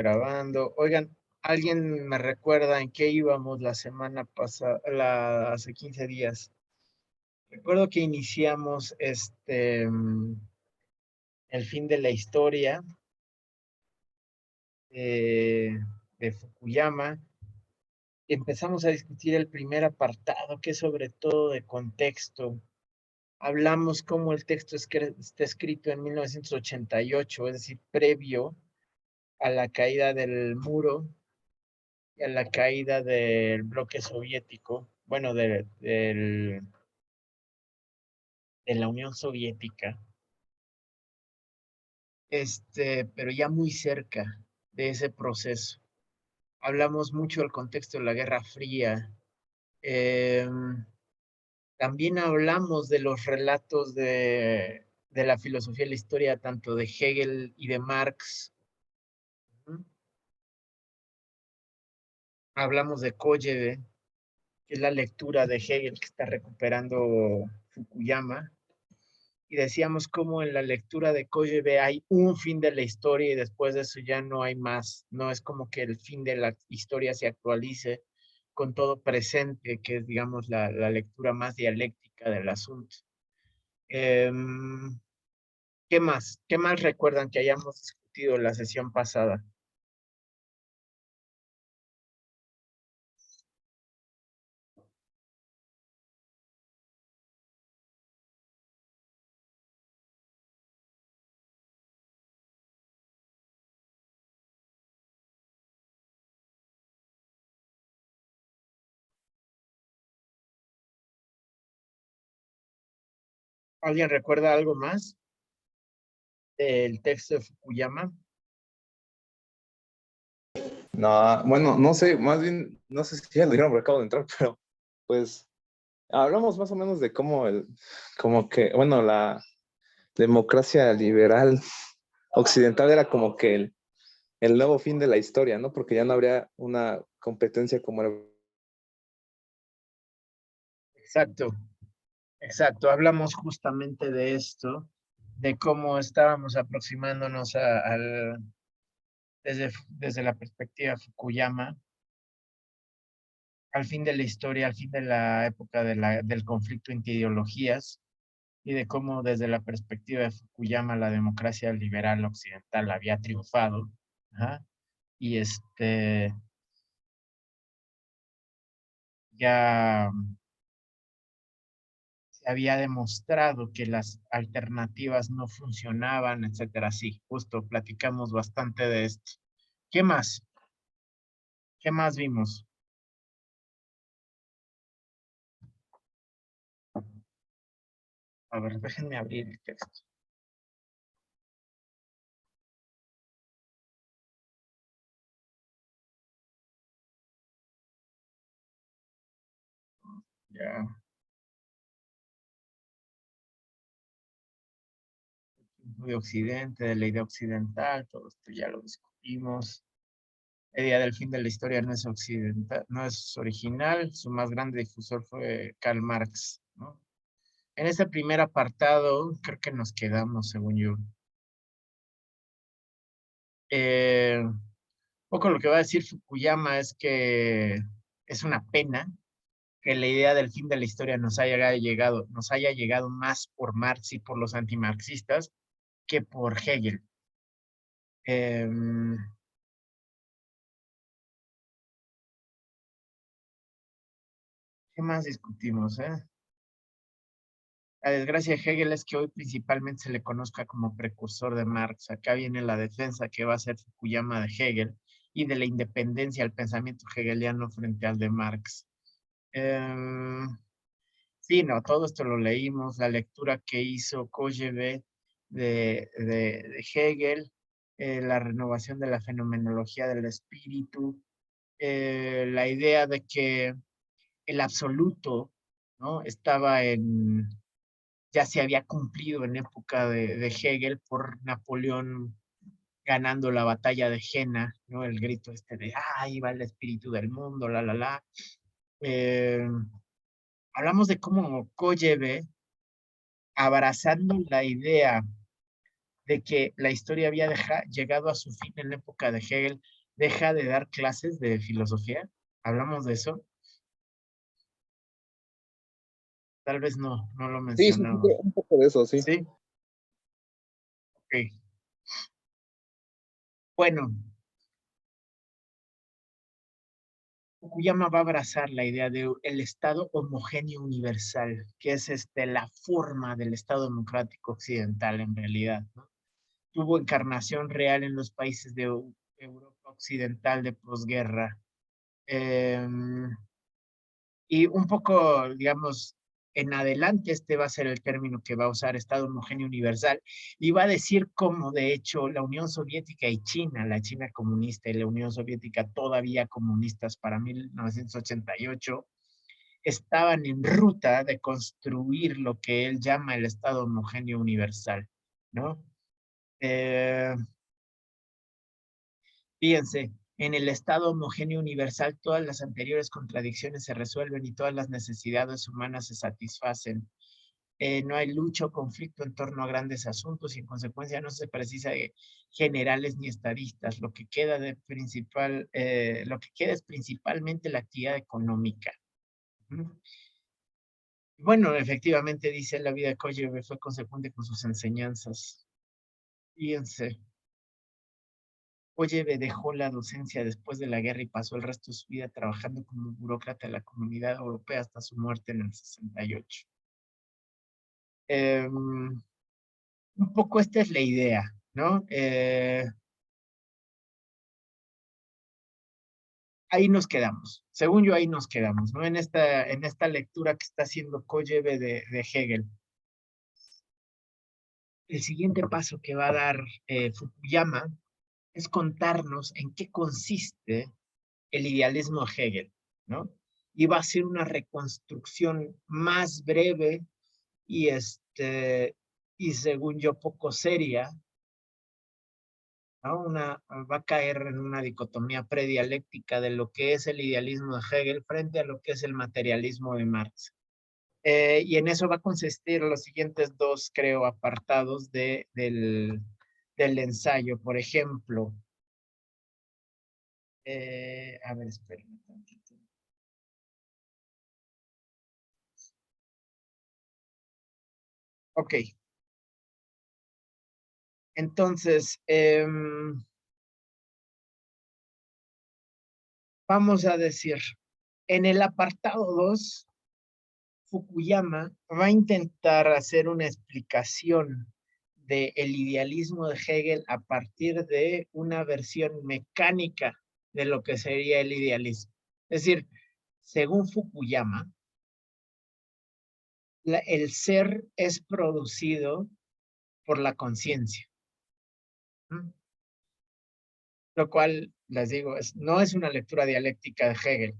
grabando. Oigan, ¿alguien me recuerda en qué íbamos la semana pasada, hace 15 días? Recuerdo que iniciamos el fin de la historia eh, de Fukuyama. Empezamos a discutir el primer apartado, que es sobre todo de contexto. Hablamos cómo el texto está escrito en 1988, es decir, previo a la caída del muro y a la caída del bloque soviético, bueno, de la Unión Soviética, pero ya muy cerca de ese proceso. Hablamos mucho del contexto de la Guerra Fría. Eh, También hablamos de los relatos de la filosofía y la historia, tanto de Hegel y de Marx. Hablamos de Kojève, que es la lectura de Hegel que está recuperando Fukuyama, y decíamos cómo en la lectura de Kojève hay un fin de la historia y después de eso ya no hay más. No es como que el fin de la historia se actualice con todo presente, que es, digamos, la lectura más dialéctica del asunto. ¿Qué más? ¿Qué más recuerdan que hayamos discutido la sesión pasada? ¿Alguien recuerda algo más del texto de Fukuyama? No, bueno, no sé, más bien, no sé si ya lo dijeron, porque acabo de entrar, pero pues hablamos más o menos de cómo como que, bueno, la democracia liberal occidental era como que el nuevo fin de la historia, ¿no? Porque ya no habría una competencia como el... Exacto, exacto. Hablamos justamente de esto, de cómo estábamos aproximándonos desde la perspectiva de Fukuyama al fin de la historia, al fin de la época del conflicto entre ideologías y de cómo desde la perspectiva de Fukuyama la democracia liberal occidental había triunfado. Ajá, y ya se había demostrado que las alternativas no funcionaban, etcétera. Sí, justo platicamos bastante de esto. ¿Qué más? ¿Qué más vimos? A ver, déjenme abrir el texto. Ya. De Occidente, de la idea occidental, todo esto ya lo discutimos. La idea del fin de la historia no es occidental, no es original, su más grande difusor fue Karl Marx, ¿no? En este primer apartado, creo que nos quedamos, según yo. Un poco lo que va a decir Fukuyama es que es una pena que la idea del fin de la historia nos haya llegado más por Marx y por los antimarxistas que por Hegel. Em, ¿Qué más discutimos, La desgracia de Hegel es que hoy principalmente se le conozca como precursor de Marx. Acá viene la defensa que va a hacer Fukuyama de Hegel y de la independencia del pensamiento hegeliano frente al de Marx. Em, sí, no, todo esto lo leímos, la lectura que hizo Kojève de Hegel, la renovación de la fenomenología del espíritu, la idea de que el absoluto, ¿no? Ya se había cumplido en época de Hegel por Napoleón ganando la batalla de Jena, ¿no? El grito de, ahí va el espíritu del mundo, la, la, la. Eh, Hablamos de cómo Kojève, abrazando la idea de que la historia había llegado a su fin en la época de Hegel, deja de dar clases de filosofía. ¿Hablamos de eso? Tal vez no lo Sí, sí, sí, mencionamos. un poco de eso, sí. ¿Sí? Ok. Bueno, Fukuyama va a abrazar la idea de el Estado homogéneo universal, que es la forma del Estado democrático occidental en realidad, ¿no? Tuvo encarnación real en los países de Europa occidental de posguerra. Y un poco, digamos, en adelante este va a ser el término que va a usar Estado homogéneo universal y va a decir cómo, de hecho, la Unión Soviética y China, la China comunista y la Unión Soviética todavía comunistas para 1988, estaban en ruta de construir lo que él llama el Estado homogéneo universal, ¿no? Eh, Fíjense, en el estado homogéneo universal todas las anteriores contradicciones se resuelven y todas las necesidades humanas se satisfacen. No hay lucha o conflicto en torno a grandes asuntos y en consecuencia no se precisa de generales ni estadistas. Lo que queda es principalmente la actividad económica. Bueno, efectivamente dice la vida de Koyev fue consecuente con sus enseñanzas. Fíjense. Koyev dejó la docencia después de la guerra y pasó el resto de su vida trabajando como burócrata de la Comunidad Europea hasta su muerte en el 68. Un poco esta es la idea, ¿no? Ahí nos quedamos. Según yo, ahí nos quedamos, ¿no? En esta lectura que está haciendo Koyev de Hegel. El siguiente paso que va a dar Fukuyama es contarnos en qué consiste el idealismo de Hegel, ¿no? Y va a ser una reconstrucción más breve y, y según yo, poco seria, ¿no? Va a caer en una dicotomía predialéctica de lo que es el idealismo de Hegel frente a lo que es el materialismo de Marx. Y en eso va a consistir los siguientes dos, creo, apartados del ensayo. Por ejemplo, a ver, espérenme un tantito. Ok, entonces, vamos a decir, en el apartado 2, Fukuyama va a intentar hacer una explicación del idealismo de Hegel a partir de una versión mecánica de lo que sería el idealismo. Es decir, según Fukuyama, el ser es producido por la conciencia. Lo cual, les digo, no es una lectura dialéctica de Hegel.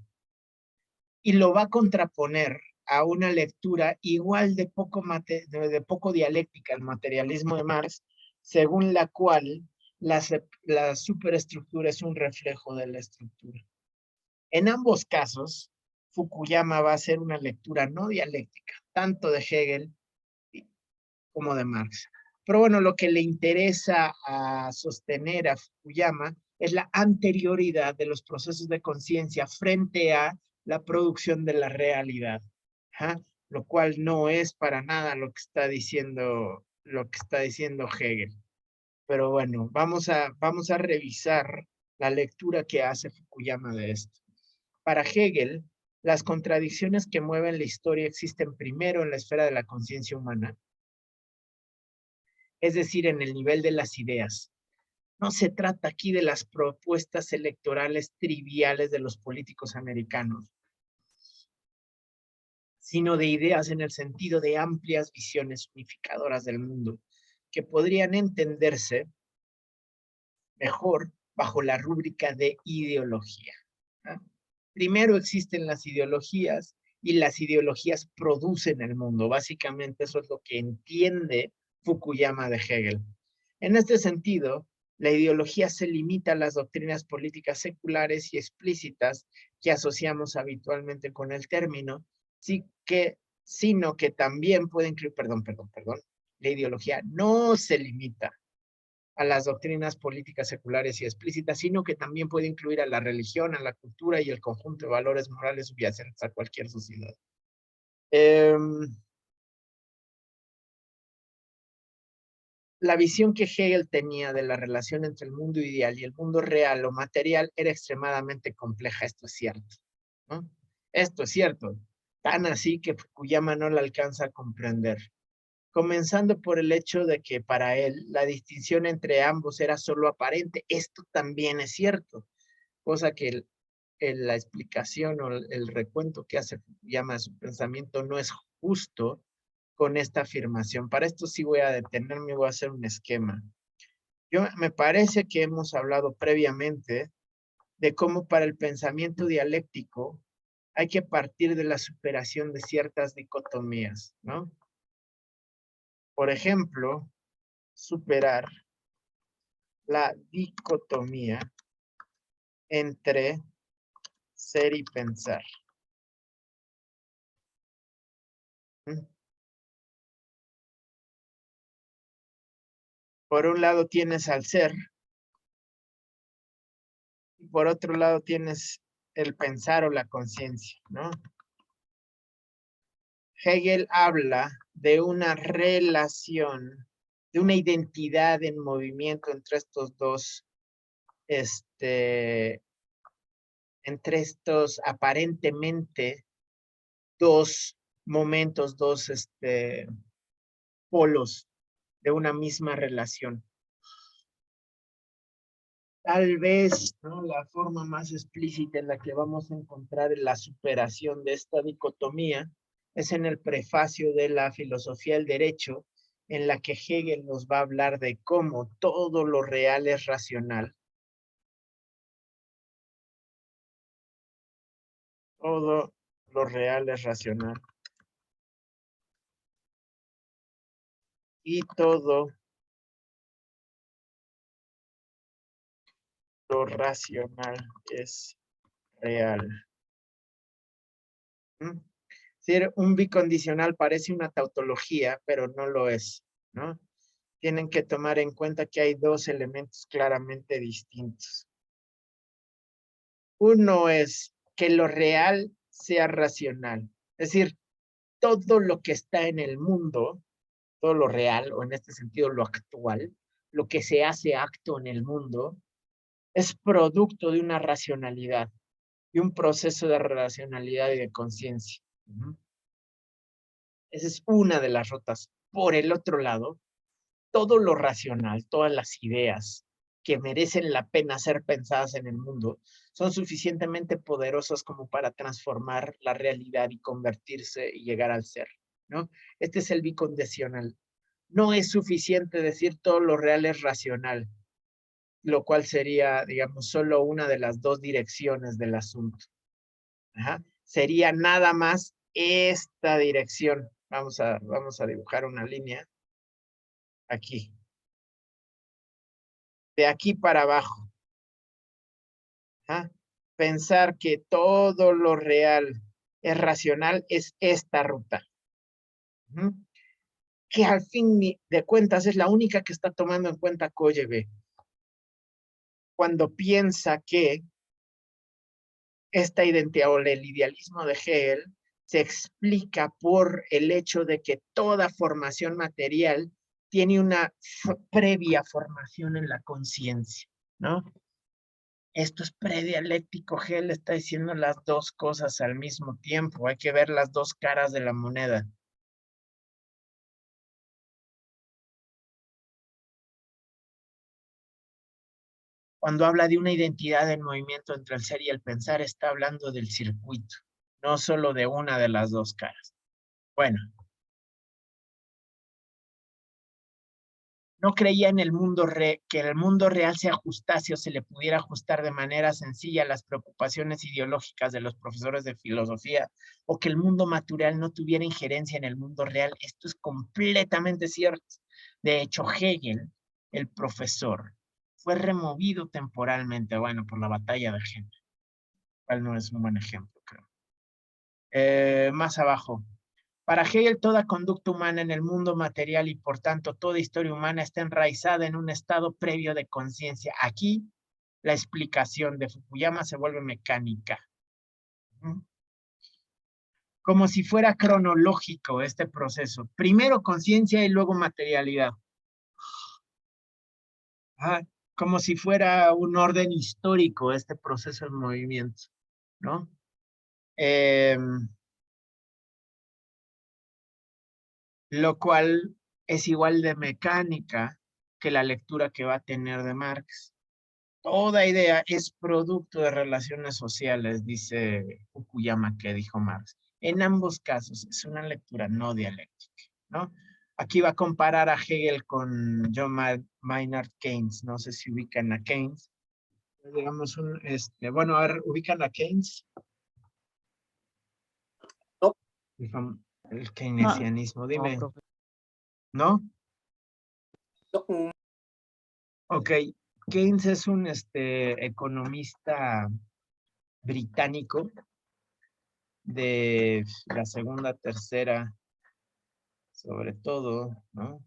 Y lo va a contraponer a una lectura igual de poco dialéctica, el materialismo de Marx, según la cual la superestructura es un reflejo de la estructura. En ambos casos, Fukuyama va a hacer una lectura no dialéctica, tanto de Hegel como de Marx. Pero bueno, lo que le interesa a sostener a Fukuyama es la anterioridad de los procesos de conciencia frente a la producción de la realidad. ¿Ja? Lo cual no es para nada lo que está diciendo Hegel. Pero bueno, vamos a revisar la lectura que hace Fukuyama de esto. Para Hegel, las contradicciones que mueven la historia existen primero en la esfera de la conciencia humana, es decir, en el nivel de las ideas. No se trata aquí de las propuestas electorales triviales de los políticos americanos, sino de ideas en el sentido de amplias visiones unificadoras del mundo, que podrían entenderse mejor bajo la rúbrica de ideología. ¿No? Primero existen las ideologías y las ideologías producen el mundo. Básicamente eso es lo que entiende Fukuyama de Hegel. En este sentido, la ideología se limita a las doctrinas políticas seculares y explícitas que asociamos habitualmente con el término, sino que también puede incluir, perdón, la ideología no se limita a las doctrinas políticas seculares y explícitas, sino que también puede incluir a la religión, a la cultura y el conjunto de valores morales subyacentes a cualquier sociedad. La visión que Hegel tenía de la relación entre el mundo ideal y el mundo real o material era extremadamente compleja, esto es cierto, ¿no? Esto es cierto, tan así que Fukuyama no la alcanza a comprender, comenzando por el hecho de que para él la distinción entre ambos era solo aparente. Esto también es cierto, cosa que la explicación o el recuento que hace Fukuyama de su pensamiento no es justo con esta afirmación. Para esto sí voy a detenerme y voy a hacer un esquema. Me parece que hemos hablado previamente de cómo para el pensamiento dialéctico hay que partir de la superación de ciertas dicotomías, ¿no? Por ejemplo, superar la dicotomía entre ser y pensar. ¿Mm? Por un lado tienes al ser, y por otro lado tienes el pensar o la conciencia, ¿no? Hegel habla de una relación, de una identidad en movimiento entre estos dos, entre estos aparentemente dos momentos, dos polos de una misma relación. Tal vez, ¿no?, la forma más explícita en la que vamos a encontrar la superación de esta dicotomía es en el prefacio de la filosofía del derecho, en la que Hegel nos va a hablar de cómo todo lo real es racional. Todo lo real es racional. Y todo lo racional es real. ¿Mm? Si un bicondicional parece una tautología, pero no lo es, ¿no? Tienen que tomar en cuenta que hay dos elementos claramente distintos. Uno es que lo real sea racional, es decir, todo lo que está en el mundo, todo lo real, o en este sentido lo actual, lo que se hace acto en el mundo, es producto de una racionalidad, de un proceso de racionalidad y de conciencia. Esa es una de las rutas. Por el otro lado, todo lo racional, todas las ideas que merecen la pena ser pensadas en el mundo, son suficientemente poderosas como para transformar la realidad y convertirse y llegar al ser, ¿no? Este es el bicondicional. No es suficiente decir todo lo real es racional, lo cual sería, digamos, solo una de las dos direcciones del asunto. Ajá. Sería nada más esta dirección. Vamos a dibujar una línea aquí. De aquí para abajo. ¿Ah? Pensar que todo lo real es racional es esta ruta. Que al fin de cuentas es la única que está tomando en cuenta Kollebe cuando piensa que esta identidad o el idealismo de Hegel se explica por el hecho de que toda formación material tiene una previa formación en la conciencia, ¿no? Esto es predialéctico. Hegel está diciendo las dos cosas al mismo tiempo. Hay que ver las dos caras de la moneda. Cuando habla de una identidad en movimiento entre el ser y el pensar, está hablando del circuito, no solo de una de las dos caras. Bueno, no creía en el mundo que el mundo real se ajustase o se le pudiera ajustar de manera sencilla a las preocupaciones ideológicas de los profesores de filosofía, o que el mundo material no tuviera injerencia en el mundo real. Esto es completamente cierto. De hecho, Hegel, el profesor, fue removido temporalmente, bueno, por la batalla de Jena, cual no es un buen ejemplo, creo. Más abajo. Para Hegel, toda conducta humana en el mundo material y por tanto toda historia humana está enraizada en un estado previo de conciencia. Aquí la explicación de Fukuyama se vuelve mecánica. Como si fuera cronológico este proceso. Primero conciencia y luego materialidad. Como si fuera un orden histórico este proceso de movimiento, ¿no? Lo cual es igual de mecánica que la lectura que va a tener de Marx. Toda idea es producto de relaciones sociales, dice Fukuyama, que dijo Marx. En ambos casos es una lectura no dialéctica, ¿no? Aquí va a comparar a Hegel con John Maynard Keynes. No sé si ubican a Keynes. Digamos bueno, a ver, ¿ubican a Keynes? No. El keynesianismo, dime. No, ¿No? no. Ok, Keynes es un economista británico de la segunda, tercera, sobre todo, ¿no?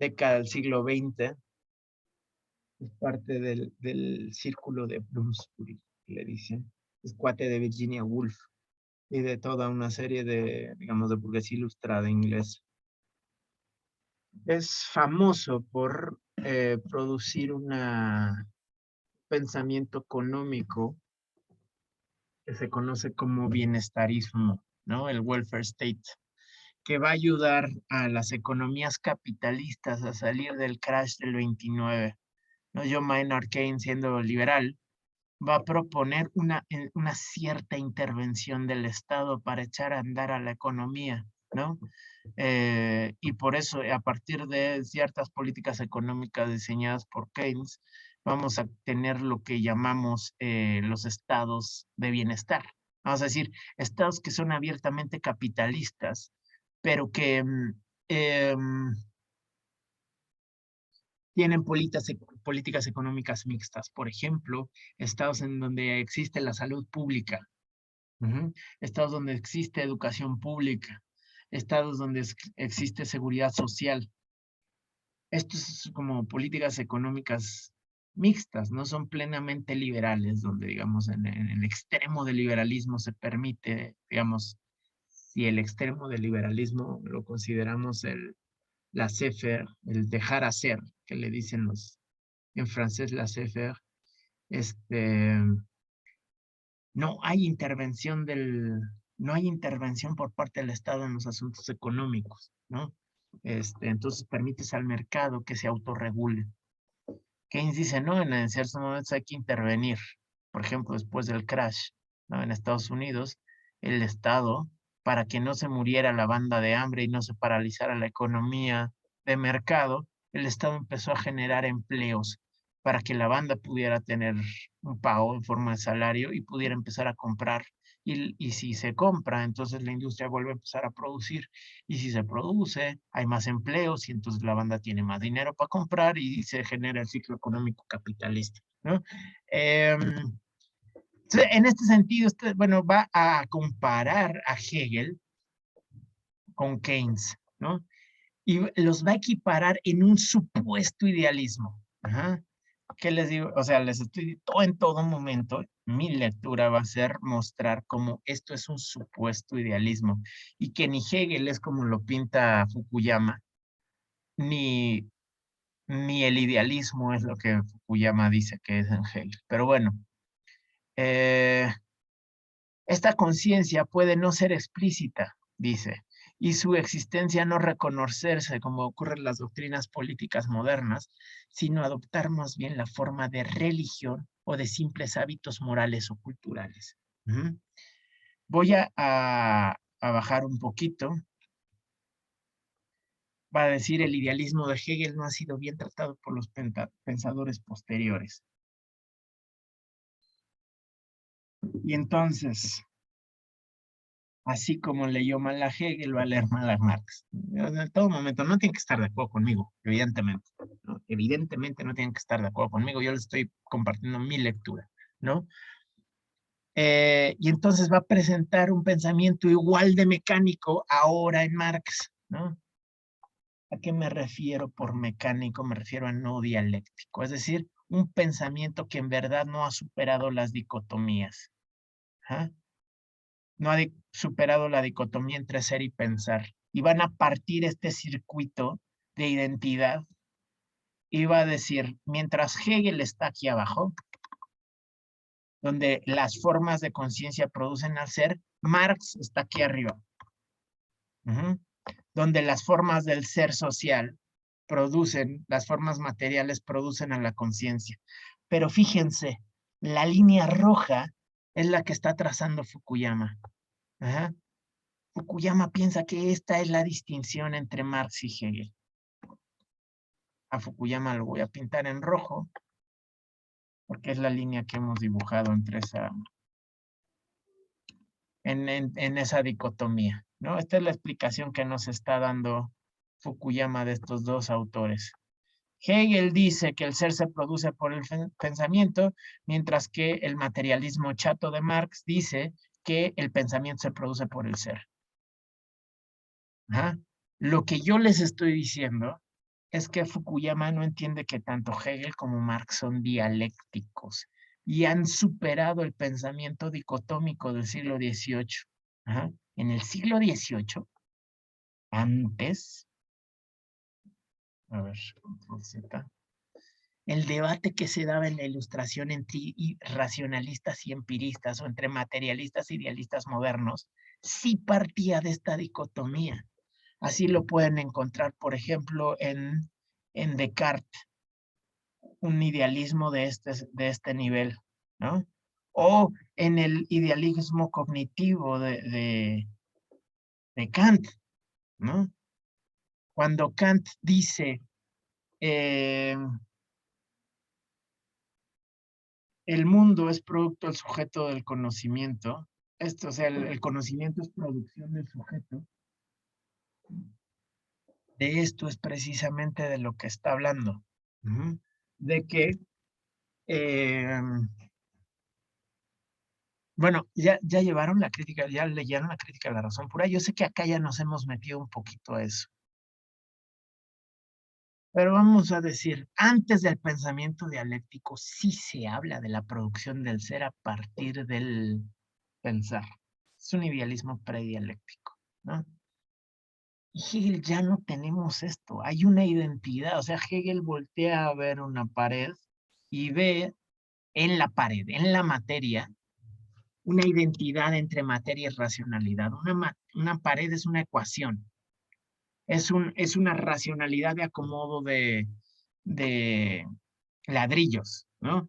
Década del siglo XX. Es parte del círculo de Bloomsbury, le dicen. Es cuate de Virginia Woolf y de toda una serie de, digamos, de burguesía ilustrada inglesa. Es famoso por producir un pensamiento económico que se conoce como bienestarismo, ¿no? El welfare state, que va a ayudar a las economías capitalistas a salir del crash del 29. ¿No? John Maynard Keynes, siendo liberal, va a proponer una cierta intervención del Estado para echar a andar a la economía, ¿no? Y por eso, a partir de ciertas políticas económicas diseñadas por Keynes, vamos a tener lo que llamamos los estados de bienestar. Vamos a decir, estados que son abiertamente capitalistas, pero que tienen políticas económicas mixtas. Por ejemplo, estados en donde existe la salud pública, estados donde existe educación pública, estados donde existe seguridad social. Estos son como políticas económicas mixtas, no son plenamente liberales, donde, digamos, en el extremo del liberalismo se permite, digamos, si el extremo del liberalismo lo consideramos laissez-faire, el dejar hacer, que le dicen en francés laissez-faire, no hay intervención por parte del Estado en los asuntos económicos, ¿no? Entonces permites al mercado que se autorregule. Keynes dice, no, en ciertos momentos hay que intervenir. Por ejemplo, después del crash, ¿no? En Estados Unidos, el Estado, para que no se muriera la banda de hambre y no se paralizara la economía de mercado, el Estado empezó a generar empleos para que la banda pudiera tener un pago en forma de salario y pudiera empezar a comprar. Y si se compra, entonces la industria vuelve a empezar a producir. Y si se produce, hay más empleos y entonces la banda tiene más dinero para comprar y se genera el ciclo económico capitalista, ¿no? En este sentido, bueno, va a comparar a Hegel con Keynes, ¿no? Y los va a equiparar en un supuesto idealismo. Ajá. ¿Qué les digo? O sea, les estoy en todo momento, mi lectura va a ser mostrar cómo esto es un supuesto idealismo y que ni Hegel es como lo pinta Fukuyama, ni el idealismo es lo que Fukuyama dice que es en Hegel. Pero bueno, esta conciencia puede no ser explícita, dice, y su existencia no reconocerse como ocurre en las doctrinas políticas modernas, sino adoptar más bien la forma de religión o de simples hábitos morales o culturales. Voy a bajar un poquito. Va a decir, el idealismo de Hegel no ha sido bien tratado por los pensadores posteriores. Y entonces, así como leyó mal a Hegel, va a leer mal a Marx. En todo momento, no tienen que estar de acuerdo conmigo, evidentemente. ¿No? Evidentemente no tienen que estar de acuerdo conmigo, yo les estoy compartiendo mi lectura, ¿no? Y entonces va a presentar un pensamiento igual de mecánico ahora en Marx, ¿no? ¿A qué me refiero por mecánico? Me refiero a no dialéctico, es decir, un pensamiento que en verdad no ha superado las dicotomías. ¿Ah? No ha superado la dicotomía entre ser y pensar. Y van a partir este circuito de identidad y va a decir, mientras Hegel está aquí abajo, donde las formas de conciencia producen al ser, Marx está aquí arriba. Donde las formas del ser social producen, las formas materiales producen a la conciencia. Pero fíjense, la línea roja es la que está trazando Fukuyama. Ajá. Fukuyama piensa que esta es la distinción entre Marx y Hegel. A Fukuyama lo voy a pintar en rojo, porque es la línea que hemos dibujado entre esa, en esa dicotomía, ¿no? Esta es la explicación que nos está dando Fukuyama de estos dos autores. Hegel dice que el ser se produce por el pensamiento, mientras que el materialismo chato de Marx dice que el pensamiento se produce por el ser. Ajá. Lo que yo les estoy diciendo es que Fukuyama no entiende que tanto Hegel como Marx son dialécticos y han superado el pensamiento dicotómico del siglo XVIII. Ajá. En el siglo XVIII, antes, a ver, Control Z, el debate que se daba en la Ilustración entre racionalistas y empiristas o entre materialistas e idealistas modernos, sí partía de esta dicotomía. Así lo pueden encontrar, por ejemplo, en Descartes, un idealismo de este nivel, ¿no? O en el idealismo cognitivo de Kant, ¿no? Cuando Kant dice, el mundo es producto del sujeto del conocimiento, esto, o sea, el conocimiento es producción del sujeto, de esto es precisamente de lo que está hablando, de que bueno, ya llevaron la crítica, ya leyeron la crítica de la razón pura. Yo sé que acá ya nos hemos metido un poquito a eso. Pero vamos a decir, antes del pensamiento dialéctico sí se habla de la producción del ser a partir del pensar. Es un idealismo predialéctico, ¿no? Y Hegel ya no tenemos esto. Hay una identidad. O sea, Hegel voltea a ver una pared y ve en la pared, en la materia, una identidad entre materia y racionalidad. Una pared es una ecuación, es una racionalidad de acomodo de ladrillos, ¿no?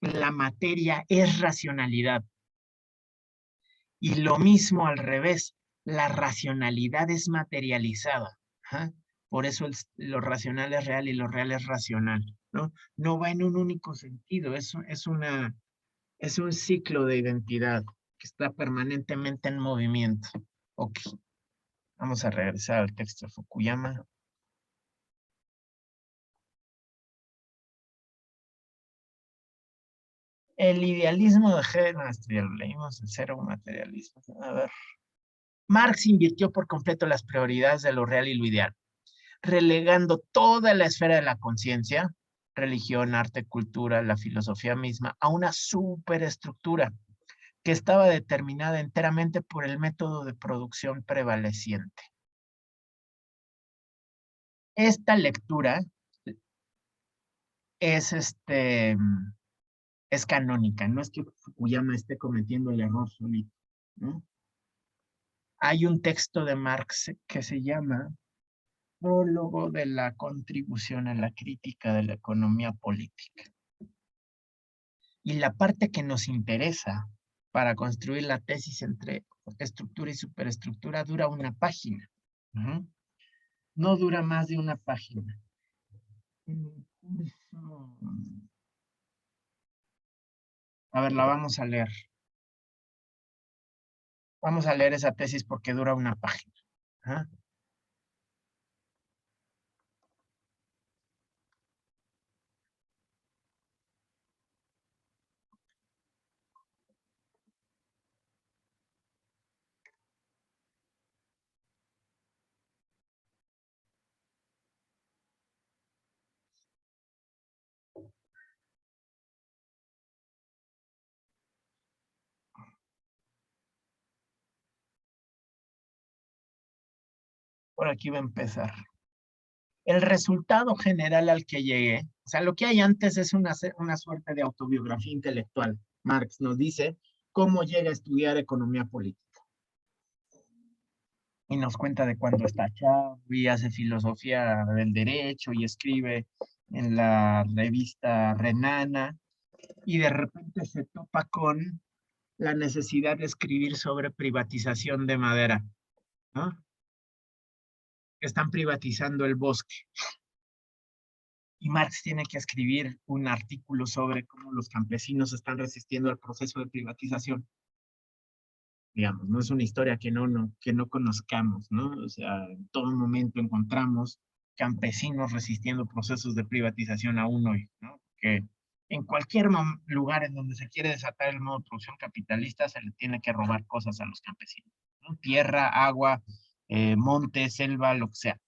La materia es racionalidad. Y lo mismo al revés, la racionalidad es materializada. ¿Ah? Por eso lo racional es real y lo real es racional, ¿no? No va en un único sentido, es un ciclo de identidad que está permanentemente en movimiento. Ok, vamos a regresar al texto de Fukuyama. El idealismo de Hegel, esto ya lo leímos, el cero materialismo. A ver. Marx invirtió por completo las prioridades de lo real y lo ideal, relegando toda la esfera de la conciencia, religión, arte, cultura, la filosofía misma, a una superestructura que estaba determinada enteramente por el método de producción prevaleciente. Esta lectura es, es canónica, no es que Fukuyama esté cometiendo el error solito, ¿no? Hay un texto de Marx que se llama Prólogo de la contribución a la crítica de la economía política. Y la parte que nos interesa para construir la tesis entre estructura y superestructura dura una página. No dura más de una página. En el curso... A ver, la vamos a leer. Vamos a leer esa tesis porque dura una página. ¿Ah? Por aquí va a empezar. El resultado general al que llegué, o sea, lo que hay antes es una suerte de autobiografía intelectual. Marx nos dice cómo llega a estudiar economía política. Y nos cuenta de cuándo está chavo y hace filosofía del derecho y escribe en la revista Renana y de repente se topa con la necesidad de escribir sobre privatización de madera, ¿no? Están privatizando el bosque. Y Marx tiene que escribir un artículo sobre cómo los campesinos están resistiendo al proceso de privatización. Digamos, no es una historia que no conozcamos, ¿no? O sea, en todo momento encontramos campesinos resistiendo procesos de privatización aún hoy, ¿no? Que en cualquier lugar en donde se quiere desatar el modo de producción capitalista se le tiene que robar cosas a los campesinos, ¿no? Tierra, agua, monte, selva, lo que sea.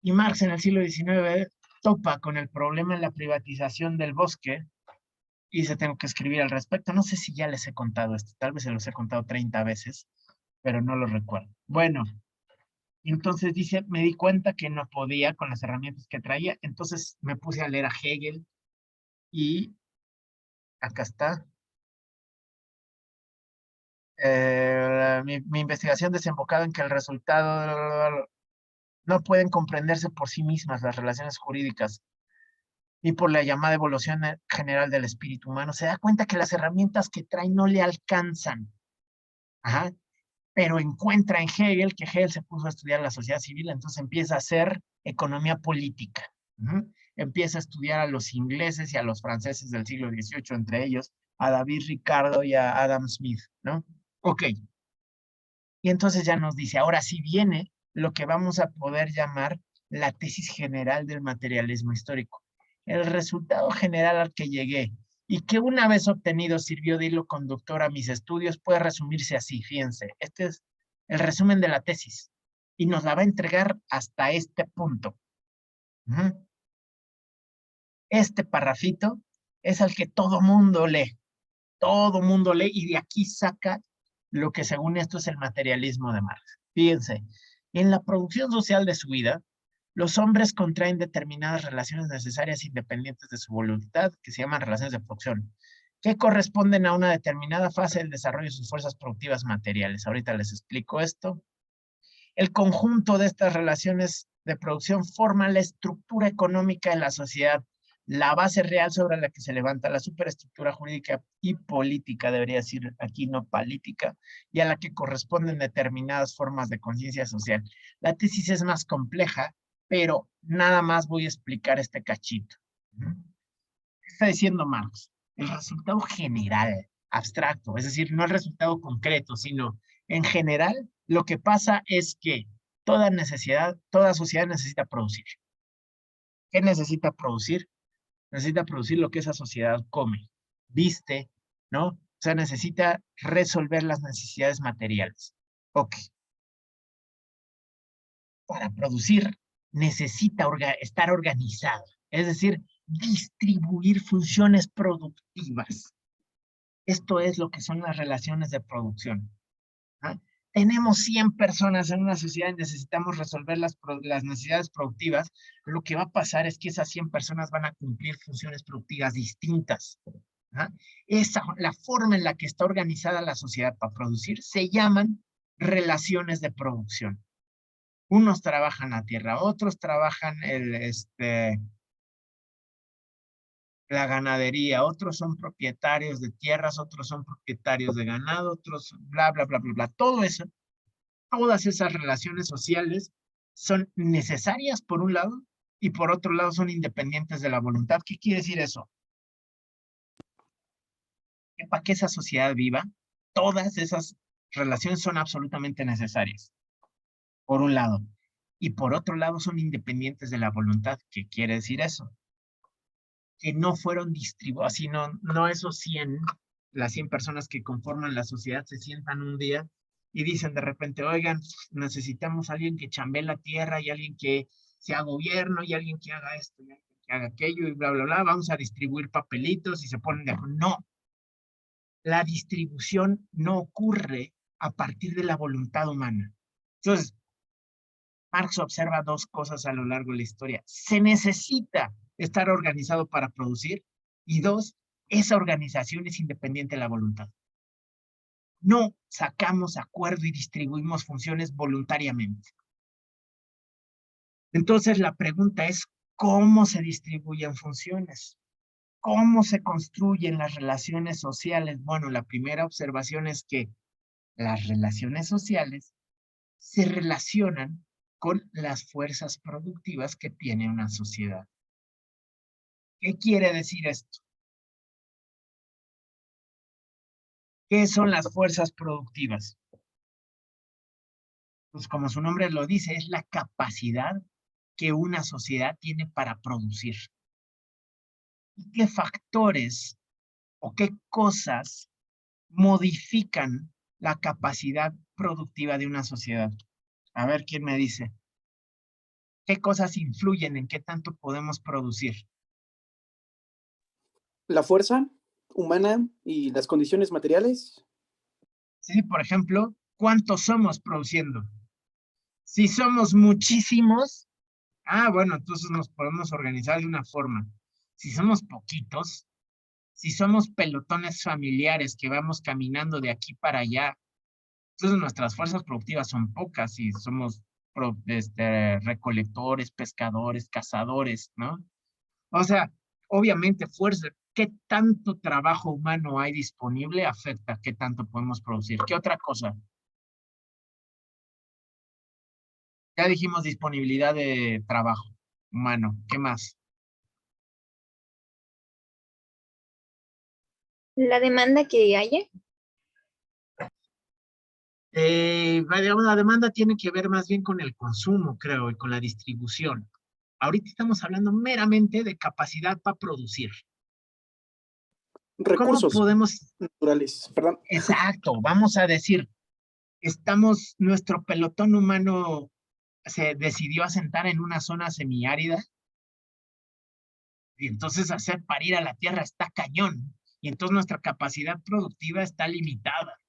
Y Marx en el siglo XIX topa con el problema de la privatización del bosque y se tengo que escribir al respecto. No sé si ya les he contado esto, tal vez se los he contado 30 veces, pero no lo recuerdo. Bueno, entonces dice, me di cuenta que no podía con las herramientas que traía, entonces me puse a leer a Hegel y acá está. Mi investigación desembocada en que el resultado no pueden comprenderse por sí mismas las relaciones jurídicas y por la llamada evolución general del espíritu humano. Se da cuenta que las herramientas que trae no le alcanzan. Ajá. Pero encuentra en Hegel que Hegel se puso a estudiar la sociedad civil, entonces empieza a hacer economía política. Empieza a estudiar a los ingleses y a los franceses del siglo XVIII, entre ellos a David Ricardo y a Adam Smith, ¿no? Ok. Y entonces ya nos dice, ahora sí viene lo que vamos a poder llamar la tesis general del materialismo histórico. El resultado general al que llegué y que una vez obtenido sirvió de hilo conductor a mis estudios puede resumirse así, fíjense, este es el resumen de la tesis y nos la va a entregar hasta este punto. Este parrafito es el que todo mundo lee y de aquí saca lo que según esto es el materialismo de Marx. Fíjense, en la producción social de su vida, los hombres contraen determinadas relaciones necesarias independientes de su voluntad, que se llaman relaciones de producción, que corresponden a una determinada fase del desarrollo de sus fuerzas productivas materiales. Ahorita les explico esto. El conjunto de estas relaciones de producción forma la estructura económica de la sociedad, la base real sobre la que se levanta la superestructura jurídica y política, debería decir aquí no política, y a la que corresponden determinadas formas de conciencia social. La tesis es más compleja, pero nada más voy a explicar este cachito. ¿Qué está diciendo Marx? El resultado general, abstracto, es decir, no el resultado concreto, sino en general, lo que pasa es que toda sociedad necesita producir. ¿Qué necesita producir? Necesita producir lo que esa sociedad come, viste, ¿no? O sea, necesita resolver las necesidades materiales. Ok. Para producir necesita estar organizado, es decir, distribuir funciones productivas. Esto es lo que son las relaciones de producción. ¿Ah? Tenemos 100 personas en una sociedad y necesitamos resolver las necesidades productivas. Lo que va a pasar es que esas 100 personas van a cumplir funciones productivas distintas. ¿Ah? La forma en la que está organizada la sociedad para producir se llaman relaciones de producción. Unos trabajan la tierra, otros trabajan la ganadería, otros son propietarios de tierras, otros son propietarios de ganado, otros bla, bla, bla, bla, bla. Todo eso, todas esas relaciones sociales son necesarias por un lado y por otro lado son independientes de la voluntad. ¿Qué quiere decir eso? Que para que esa sociedad viva, todas esas relaciones son absolutamente necesarias, por un lado. Y por otro lado son independientes de la voluntad. ¿Qué quiere decir eso? Que no fueron distribuidos, así no esos 100, las 100 personas que conforman la sociedad se sientan un día y dicen de repente, oigan, necesitamos a alguien que chambee la tierra y alguien que sea gobierno y alguien que haga esto y alguien que haga aquello y bla, bla, bla, vamos a distribuir papelitos y se ponen de acuerdo. No, la distribución no ocurre a partir de la voluntad humana. Entonces, Marx observa dos cosas a lo largo de la historia. Se necesita estar organizado para producir, y dos, esa organización es independiente de la voluntad. No sacamos acuerdo y distribuimos funciones voluntariamente. Entonces la pregunta es, ¿cómo se distribuyen funciones? ¿Cómo se construyen las relaciones sociales? Bueno, la primera observación es que las relaciones sociales se relacionan con las fuerzas productivas que tiene una sociedad. ¿Qué quiere decir esto? ¿Qué son las fuerzas productivas? Pues como su nombre lo dice, es la capacidad que una sociedad tiene para producir. ¿Y qué factores o qué cosas modifican la capacidad productiva de una sociedad? A ver, ¿quién me dice? ¿Qué cosas influyen en qué tanto podemos producir? La fuerza humana y las condiciones materiales. Sí, por ejemplo, ¿cuántos somos produciendo? Si somos muchísimos, bueno, entonces nos podemos organizar de una forma. Si somos poquitos, si somos pelotones familiares que vamos caminando de aquí para allá, entonces nuestras fuerzas productivas son pocas y somos recolectores, pescadores, cazadores, ¿no? O sea, obviamente fuerza, ¿qué tanto trabajo humano hay disponible afecta qué tanto podemos producir? ¿Qué otra cosa? Ya dijimos disponibilidad de trabajo humano. ¿Qué más? La demanda que haya. La demanda tiene que ver más bien con el consumo, creo, y con la distribución. Ahorita estamos hablando meramente de capacidad para producir. ¿Cómo Recursos podemos? naturales, perdón. Exacto, vamos a decir, nuestro pelotón humano se decidió asentar en una zona semiárida y entonces hacer parir a la tierra está cañón y entonces nuestra capacidad productiva está limitada.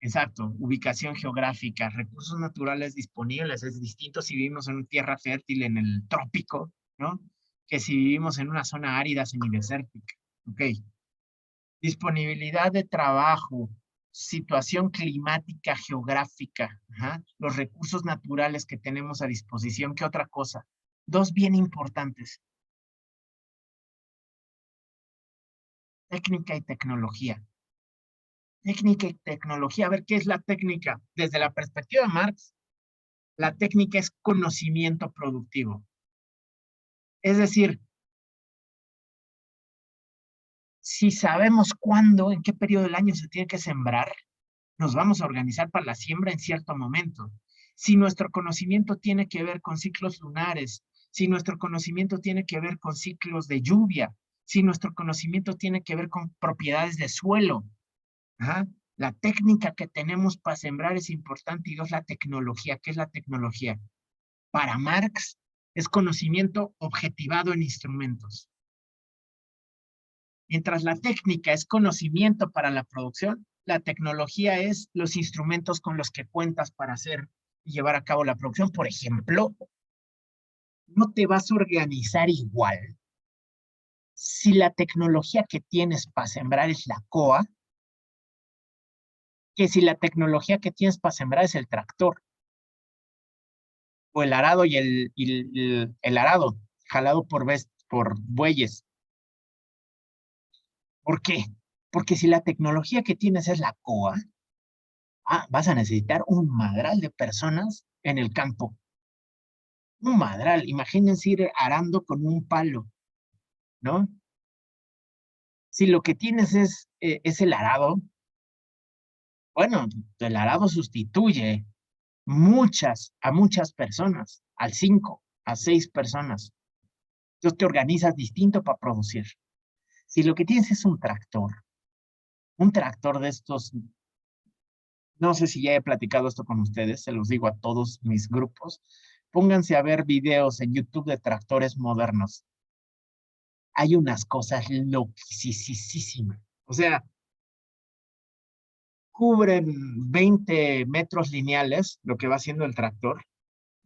Exacto, ubicación geográfica, recursos naturales disponibles. Es distinto si vivimos en una tierra fértil en el trópico, ¿no? Que si vivimos en una zona árida semidesértica. Ok. Disponibilidad de trabajo, situación climática, geográfica, los recursos naturales que tenemos a disposición. ¿Qué otra cosa? Dos bien importantes. Técnica y tecnología. Técnica y tecnología. A ver, ¿qué es la técnica? Desde la perspectiva de Marx, la técnica es conocimiento productivo. Es decir, si sabemos cuándo, en qué periodo del año se tiene que sembrar, nos vamos a organizar para la siembra en cierto momento. Si nuestro conocimiento tiene que ver con ciclos lunares, si nuestro conocimiento tiene que ver con ciclos de lluvia, si nuestro conocimiento tiene que ver con propiedades de suelo, la técnica que tenemos para sembrar es importante y dos, la tecnología. ¿Qué es la tecnología? Para Marx es conocimiento objetivado en instrumentos. Mientras la técnica es conocimiento para la producción, la tecnología es los instrumentos con los que cuentas para hacer y llevar a cabo la producción. Por ejemplo, no te vas a organizar igual si la tecnología que tienes para sembrar es la coa, que si la tecnología que tienes para sembrar es el tractor, o el arado y el arado, jalado por bueyes. ¿Por qué? Porque si la tecnología que tienes es la coa, vas a necesitar un madral de personas en el campo. Un madral, imagínense ir arando con un palo, ¿no? Si lo que tienes es el arado, bueno, el arado sustituye a muchas personas, al 5, a 6 personas. Entonces te organizas distinto para producir. Si lo que tienes es un tractor de estos, no sé si ya he platicado esto con ustedes, se los digo a todos mis grupos, pónganse a ver videos en YouTube de tractores modernos. Hay unas cosas loquísimas. O sea, cubren 20 metros lineales, lo que va haciendo el tractor,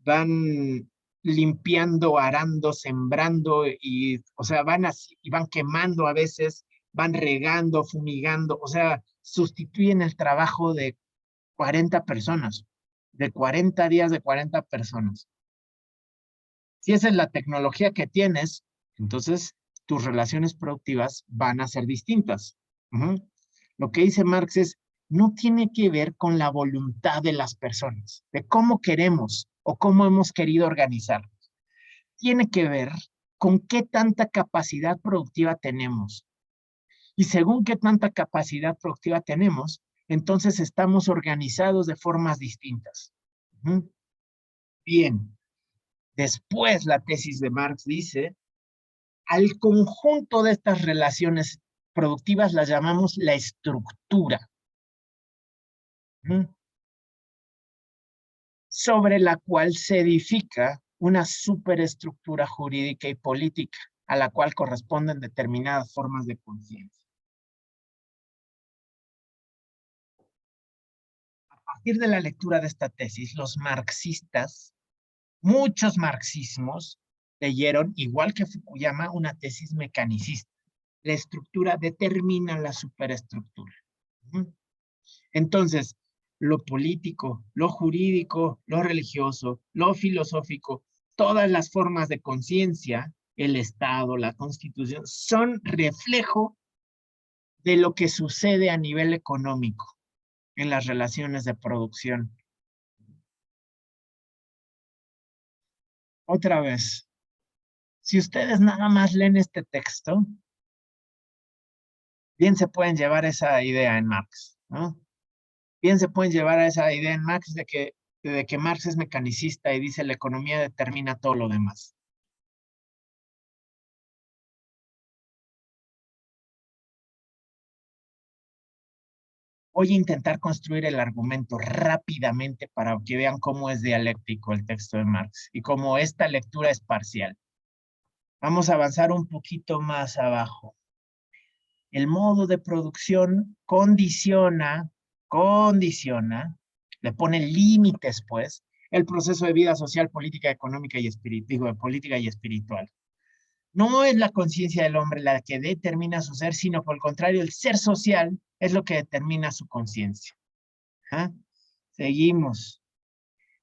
van limpiando, arando, sembrando y, o sea, van así y van quemando a veces, van regando, fumigando, o sea, sustituyen el trabajo de 40 personas, de 40 días de 40 personas. Si esa es la tecnología que tienes, entonces tus relaciones productivas van a ser distintas. Ujú. Lo que dice Marx es, no tiene que ver con la voluntad de las personas, de cómo queremos o cómo hemos querido organizarnos. Tiene que ver con qué tanta capacidad productiva tenemos. Y según qué tanta capacidad productiva tenemos, entonces estamos organizados de formas distintas. Ujú. Bien. Después la tesis de Marx dice, al conjunto de estas relaciones productivas las llamamos la estructura, ¿m? Sobre la cual se edifica una superestructura jurídica y política, a la cual corresponden determinadas formas de conciencia. A partir de la lectura de esta tesis, los marxistas, muchos marxismos, leyeron, igual que Fukuyama, una tesis mecanicista. La estructura determina la superestructura. Entonces, lo político, lo jurídico, lo religioso, lo filosófico, todas las formas de conciencia, el Estado, la Constitución, son reflejo de lo que sucede a nivel económico en las relaciones de producción. Otra vez, si ustedes nada más leen este texto, bien se pueden llevar esa idea en Marx, ¿no? Bien se pueden llevar a esa idea en Marx de que Marx es mecanicista y dice la economía determina todo lo demás. Voy a intentar construir el argumento rápidamente para que vean cómo es dialéctico el texto de Marx y cómo esta lectura es parcial. Vamos a avanzar un poquito más abajo. El modo de producción condiciona, le pone límites, pues, el proceso de vida social, política, económica y espiritual, política y espiritual. No es la conciencia del hombre la que determina su ser, sino por el contrario, el ser social es lo que determina su conciencia. ¿Ah? Seguimos.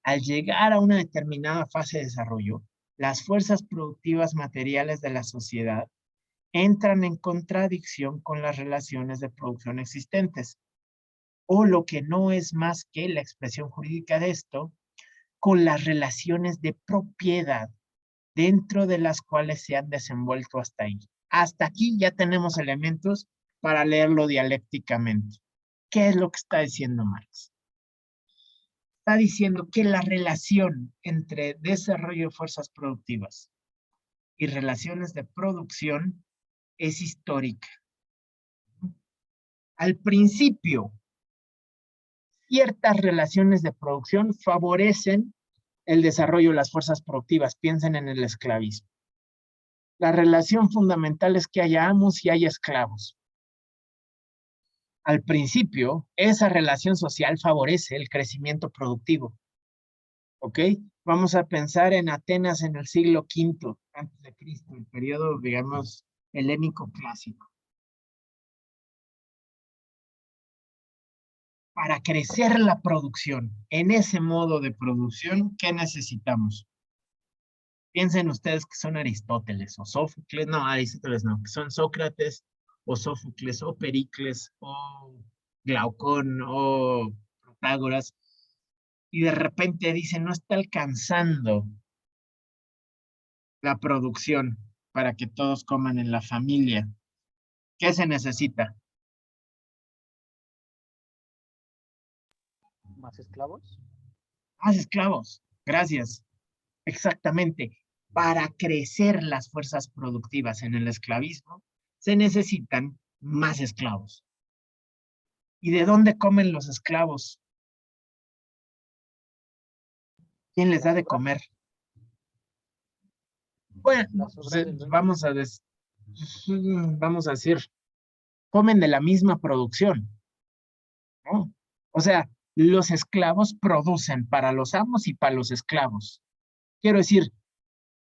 Al llegar a una determinada fase de desarrollo, las fuerzas productivas materiales de la sociedad entran en contradicción con las relaciones de producción existentes, o lo que no es más que la expresión jurídica de esto, con las relaciones de propiedad dentro de las cuales se han desenvuelto hasta ahí. Hasta aquí ya tenemos elementos para leerlo dialécticamente. ¿Qué es lo que está diciendo Marx? Está diciendo que la relación entre desarrollo de fuerzas productivas y relaciones de producción es histórica. Al principio, ciertas relaciones de producción favorecen el desarrollo de las fuerzas productivas. Piensen en el esclavismo. La relación fundamental es que haya amos y haya esclavos. Al principio, esa relación social favorece el crecimiento productivo. ¿Ok? Vamos a pensar en Atenas en el siglo V antes de Cristo, el periodo, digamos, helénico clásico. Para crecer la producción, en ese modo de producción, ¿qué necesitamos? Piensen ustedes que son Aristóteles o Sófocles, no, Aristóteles no, que son Sócrates o Sófocles o Pericles o Glaucón o Protágoras, y de repente dicen, no está alcanzando la producción para que todos coman en la familia. ¿Qué se necesita? ¿Más esclavos? Más esclavos. Gracias. Exactamente. Para crecer las fuerzas productivas en el esclavismo, se necesitan más esclavos. ¿Y de dónde comen los esclavos? ¿Quién les da de comer? Bueno, vamos a decir, comen de la misma producción, ¿no? O sea, los esclavos producen para los amos y para los esclavos. Quiero decir,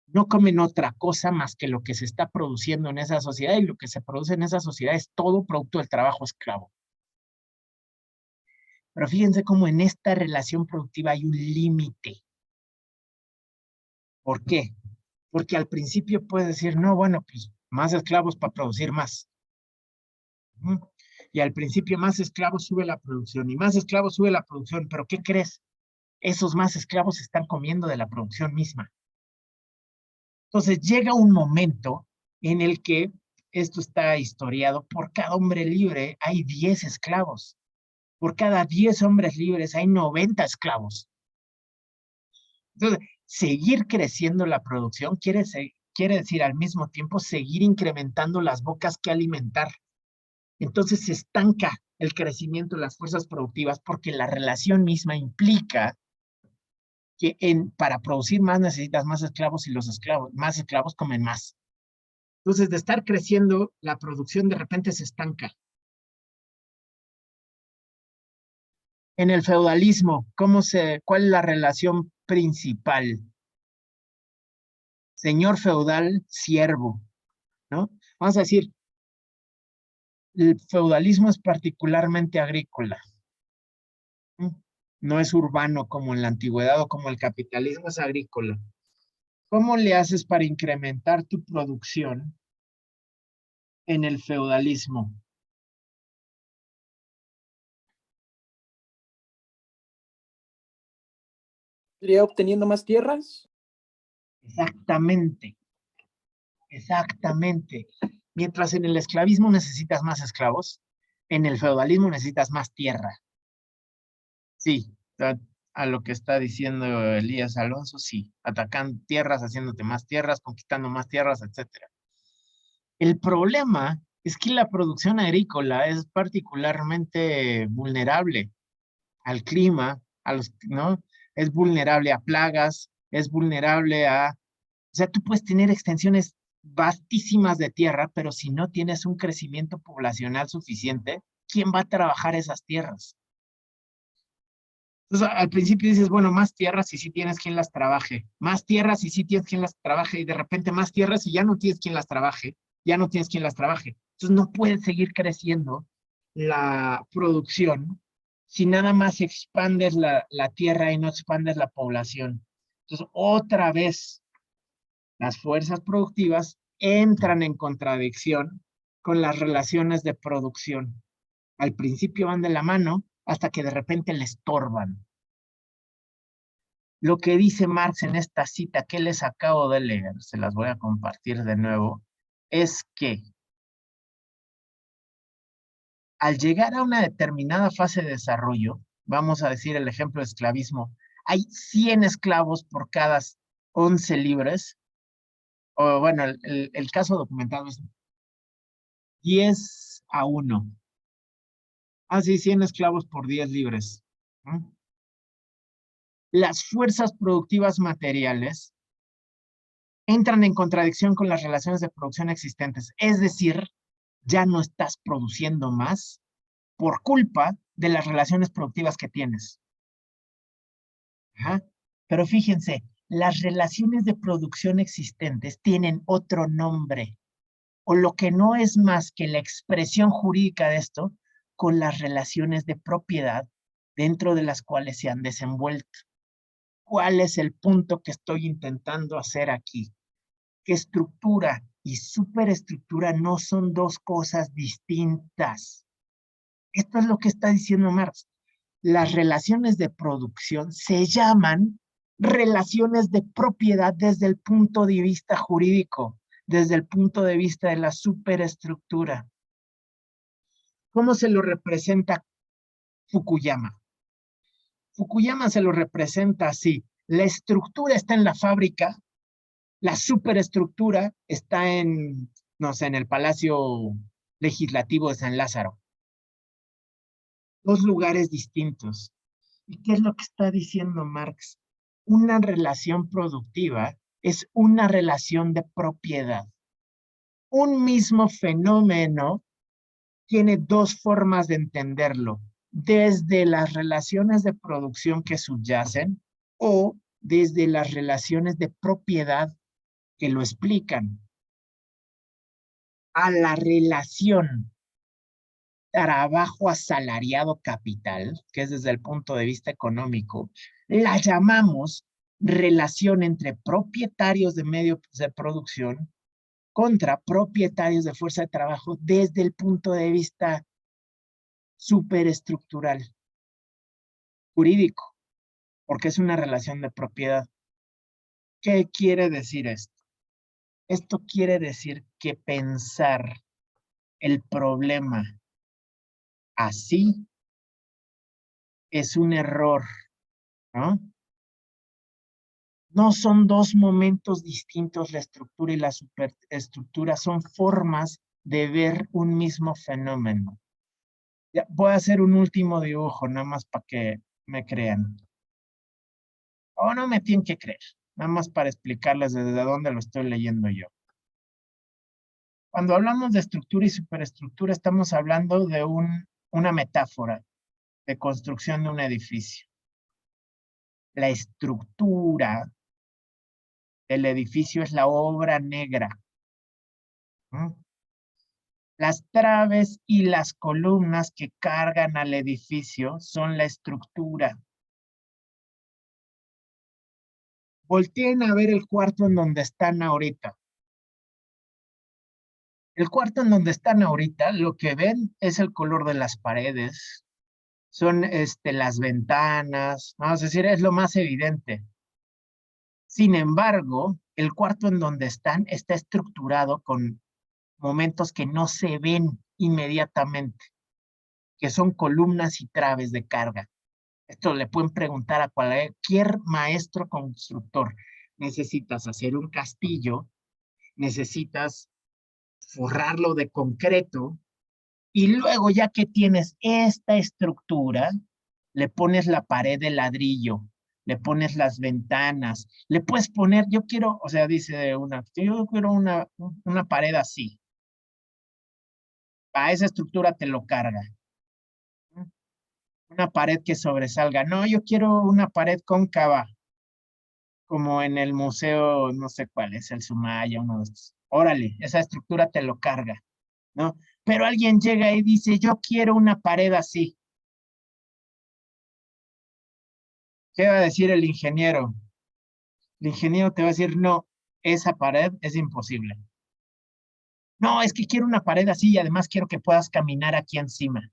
no comen otra cosa más que lo que se está produciendo en esa sociedad, y lo que se produce en esa sociedad es todo producto del trabajo esclavo. Pero fíjense cómo en esta relación productiva hay un límite. ¿Por qué? Porque al principio puedes decir, no, bueno, pues más esclavos para producir más. Y al principio más esclavos sube la producción, y más esclavos sube la producción, pero ¿qué crees? Esos más esclavos se están comiendo de la producción misma. Entonces llega un momento en el que, esto está historiado, por cada hombre libre hay 10 esclavos. Por cada 10 hombres libres hay 90 esclavos. Entonces, seguir creciendo la producción quiere decir al mismo tiempo seguir incrementando las bocas que alimentar. Entonces se estanca el crecimiento de las fuerzas productivas porque la relación misma implica que para producir más necesitas más esclavos, y más esclavos comen más. Entonces, de estar creciendo, la producción de repente se estanca. En el feudalismo, ¿cuál es la relación principal? Señor feudal, siervo, ¿no? Vamos a decir, el feudalismo es particularmente agrícola. No es urbano como en la antigüedad o como el capitalismo, es agrícola. ¿Cómo le haces para incrementar tu producción en el feudalismo? ¿Iría obteniendo más tierras? Exactamente, exactamente. Mientras en el esclavismo necesitas más esclavos, en el feudalismo necesitas más tierra. Sí, a lo que está diciendo Elías Alonso, sí. Atacando tierras, haciéndote más tierras, conquistando más tierras, etcétera. El problema es que la producción agrícola es particularmente vulnerable al clima, ¿no? Es vulnerable a plagas, es vulnerable a... O sea, tú puedes tener extensiones vastísimas de tierra, pero si no tienes un crecimiento poblacional suficiente, ¿quién va a trabajar esas tierras? Entonces, al principio dices, bueno, más tierras y sí tienes quien las trabaje, más tierras y sí tienes quien las trabaje, y de repente más tierras y ya no tienes quien las trabaje, ya no tienes quien las trabaje. Entonces, no puedes seguir creciendo la producción si nada más expandes la tierra y no expandes la población. Entonces, otra vez, las fuerzas productivas entran en contradicción con las relaciones de producción. Al principio van de la mano hasta que de repente le estorban. Lo que dice Marx en esta cita que les acabo de leer, se las voy a compartir de nuevo, es que al llegar a una determinada fase de desarrollo, vamos a decir el ejemplo de esclavismo, hay 100 esclavos por cada 11 libres, o bueno, el caso documentado es 10-1. Ah, sí, 100 esclavos por 10 libres. Las fuerzas productivas materiales entran en contradicción con las relaciones de producción existentes. Es decir, ya no estás produciendo más por culpa de las relaciones productivas que tienes. Ajá. Pero fíjense, las relaciones de producción existentes tienen otro nombre, o lo que no es más que la expresión jurídica de esto, con las relaciones de propiedad dentro de las cuales se han desenvuelto. ¿Cuál es el punto que estoy intentando hacer aquí? Que estructura y superestructura no son dos cosas distintas. Esto es lo que está diciendo Marx. Las relaciones de producción se llaman relaciones de propiedad desde el punto de vista jurídico, desde el punto de vista de la superestructura. ¿Cómo se lo representa Fukuyama? Fukuyama se lo representa así. La estructura está en la fábrica, la superestructura está en, no sé, en el Palacio Legislativo de San Lázaro. Dos lugares distintos. ¿Y qué es lo que está diciendo Marx? Una relación productiva es una relación de propiedad. Un mismo fenómeno tiene dos formas de entenderlo, desde las relaciones de producción que subyacen o desde las relaciones de propiedad que lo explican, a la relación trabajo asalariado capital, que es desde el punto de vista económico, la llamamos relación entre propietarios de medios de producción contra propietarios de fuerza de trabajo desde el punto de vista superestructural, jurídico, porque es una relación de propiedad. ¿Qué quiere decir esto? Esto quiere decir que pensar el problema así es un error, ¿no? No son dos momentos distintos la estructura y la superestructura, son formas de ver un mismo fenómeno. Ya, voy a hacer un último dibujo, nada más para que me crean. O no me tienen que creer, nada más para explicarles desde dónde lo estoy leyendo yo. Cuando hablamos de estructura y superestructura, estamos hablando de una metáfora de construcción de un edificio. La estructura del edificio es la obra negra. ¿Mm? Las traves y las columnas que cargan al edificio son la estructura. Volteen a ver el cuarto en donde están ahorita. El cuarto en donde están ahorita, lo que ven es el color de las paredes, son las ventanas, vamos a decir, es lo más evidente. Sin embargo, el cuarto en donde están está estructurado con momentos que no se ven inmediatamente, que son columnas y traves de carga. Esto le pueden preguntar a cualquier maestro constructor. Necesitas hacer un castillo, necesitas forrarlo de concreto, y luego ya que tienes esta estructura, le pones la pared de ladrillo, le pones las ventanas, le puedes poner, yo quiero, o sea, dice yo quiero una pared así. A esa estructura te lo carga. Una pared que sobresalga. No, yo quiero una pared cóncava, como en el museo, no sé cuál es, el Sumaya, uno de estos. Órale, esa estructura te lo carga, ¿no? Pero alguien llega y dice, yo quiero una pared así. ¿Qué va a decir el ingeniero? El ingeniero te va a decir, no, esa pared es imposible. No, es que quiero una pared así y además quiero que puedas caminar aquí encima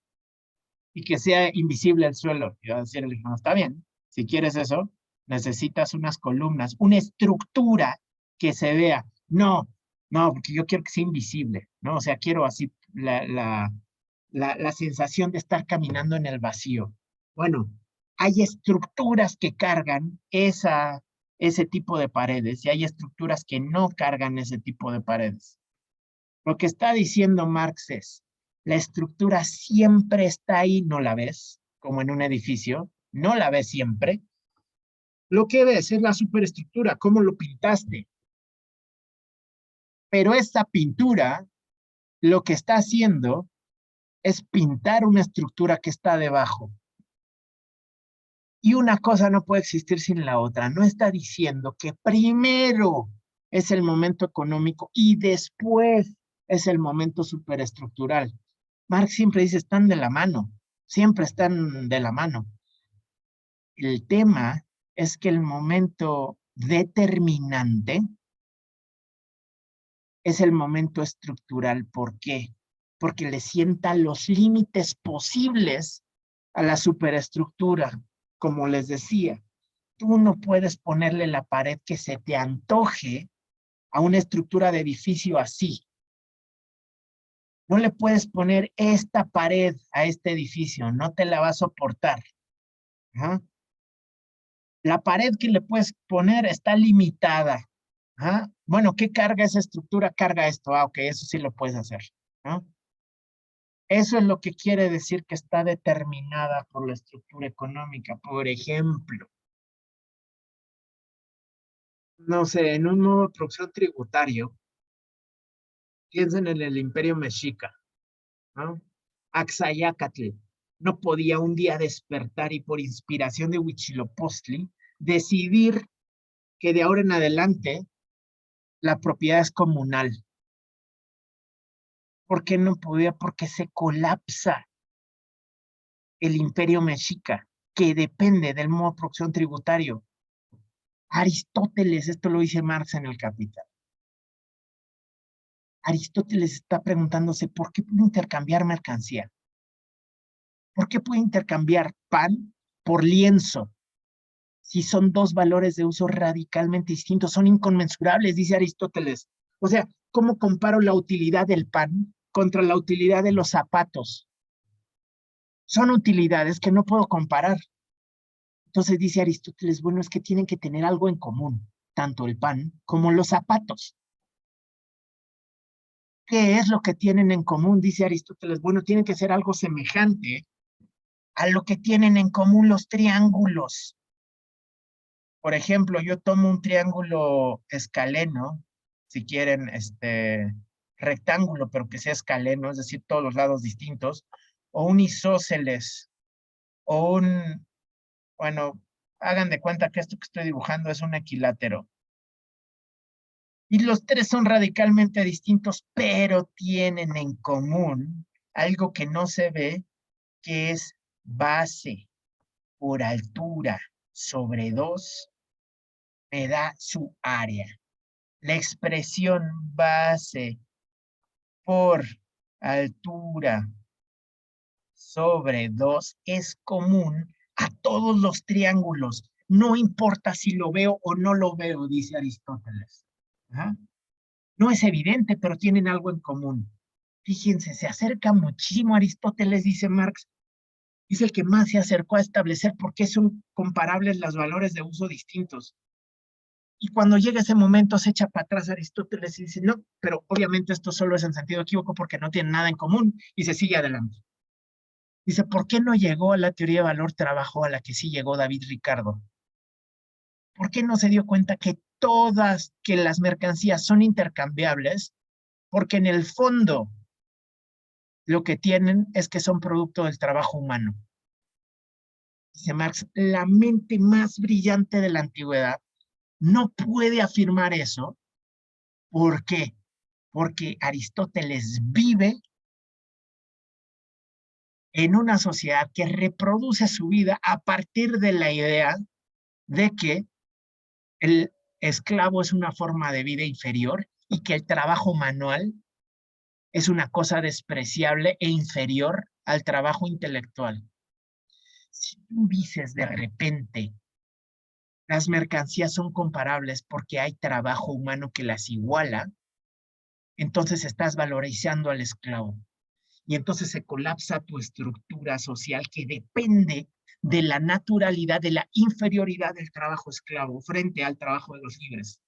y que sea invisible el suelo. Y va a decir el ingeniero, está bien, si quieres eso, necesitas unas columnas, una estructura que se vea. No, no, porque yo quiero que sea invisible, ¿no? O sea, quiero así la sensación de estar caminando en el vacío. Bueno, hay estructuras que cargan ese tipo de paredes y hay estructuras que no cargan ese tipo de paredes. Lo que está diciendo Marx es, la estructura siempre está ahí, ¿no la ves? Como en un edificio, no la ves siempre. Lo que ves es la superestructura, cómo lo pintaste. Pero esa pintura, lo que está haciendo es pintar una estructura que está debajo. Y una cosa no puede existir sin la otra. No está diciendo que primero es el momento económico y después es el momento superestructural. Marx siempre dice, están de la mano, siempre están de la mano. El tema es que el momento determinante es el momento estructural. ¿Por qué? Porque le sienta los límites posibles a la superestructura. Como les decía, tú no puedes ponerle la pared que se te antoje a una estructura de edificio así. No le puedes poner esta pared a este edificio, no te la va a soportar. ¿Ah? La pared que le puedes poner está limitada. ¿Ah? Bueno, ¿qué carga esa estructura? Carga esto. Ah, ok, eso sí lo puedes hacer. ¿No? Eso es lo que quiere decir que está determinada por la estructura económica. Por ejemplo, no sé, en un modo de producción tributario, piensen en el Imperio Mexica, ¿no? Axayácatl no podía un día despertar y por inspiración de Huitzilopochtli decidir que de ahora en adelante la propiedad es comunal. ¿Por qué no podía? Porque se colapsa el imperio mexica, que depende del modo de producción tributario. Aristóteles, esto lo dice Marx en el Capital. Aristóteles está preguntándose por qué puede intercambiar mercancía. ¿Por qué puede intercambiar pan por lienzo? Si son dos valores de uso radicalmente distintos, son inconmensurables, dice Aristóteles. O sea, ¿cómo comparo la utilidad del pan contra la utilidad de los zapatos? Son utilidades que no puedo comparar. Entonces dice Aristóteles, bueno, es que tienen que tener algo en común, tanto el pan como los zapatos. ¿Qué es lo que tienen en común? Dice Aristóteles, bueno, tienen que ser algo semejante a lo que tienen en común los triángulos. Por ejemplo, yo tomo un triángulo escaleno, si quieren, rectángulo, pero que sea escaleno, es decir, todos los lados distintos, o un isósceles, o bueno, hagan de cuenta que esto que estoy dibujando es un equilátero. Y los tres son radicalmente distintos, pero tienen en común algo que no se ve, que es base por altura sobre 2 me da su área. La expresión base por altura sobre 2 es común a todos los triángulos. No importa si lo veo o no lo veo, dice Aristóteles. ¿Ah? No es evidente, pero tienen algo en común. Fíjense, se acerca muchísimo a Aristóteles, dice Marx. Es el que más se acercó a establecer por qué son comparables los valores de uso distintos. Y cuando llega ese momento se echa para atrás Aristóteles y dice, no, pero obviamente esto solo es en sentido equívoco porque no tienen nada en común y se sigue adelante. Dice, ¿por qué no llegó a la teoría de valor-trabajo a la que sí llegó David Ricardo? ¿Por qué no se dio cuenta que que las mercancías son intercambiables? Porque en el fondo lo que tienen es que son producto del trabajo humano. Dice Marx, la mente más brillante de la antigüedad no puede afirmar eso. ¿Por qué? Porque Aristóteles vive en una sociedad que reproduce su vida a partir de la idea de que el esclavo es una forma de vida inferior y que el trabajo manual es una cosa despreciable e inferior al trabajo intelectual. Si tú dices de repente, las mercancías son comparables porque hay trabajo humano que las iguala, entonces estás valorizando al esclavo. Y entonces se colapsa tu estructura social que depende de la naturalidad, de la inferioridad del trabajo esclavo frente al trabajo de los libres.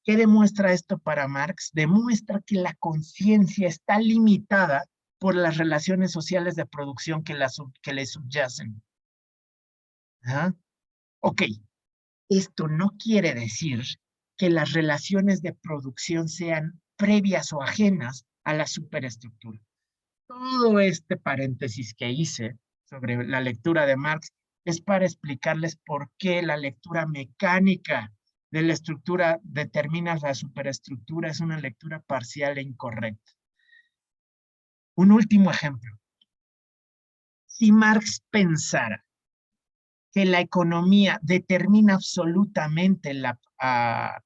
¿Qué demuestra esto para Marx? Demuestra que la conciencia está limitada por las relaciones sociales de producción que le subyacen. ¿Ah? Ok, esto no quiere decir que las relaciones de producción sean previas o ajenas a la superestructura. Todo este paréntesis que hice sobre la lectura de Marx es para explicarles por qué la lectura mecánica de la estructura determina la superestructura es una lectura parcial e incorrecta. Un último ejemplo. Si Marx pensara que la economía determina absolutamente a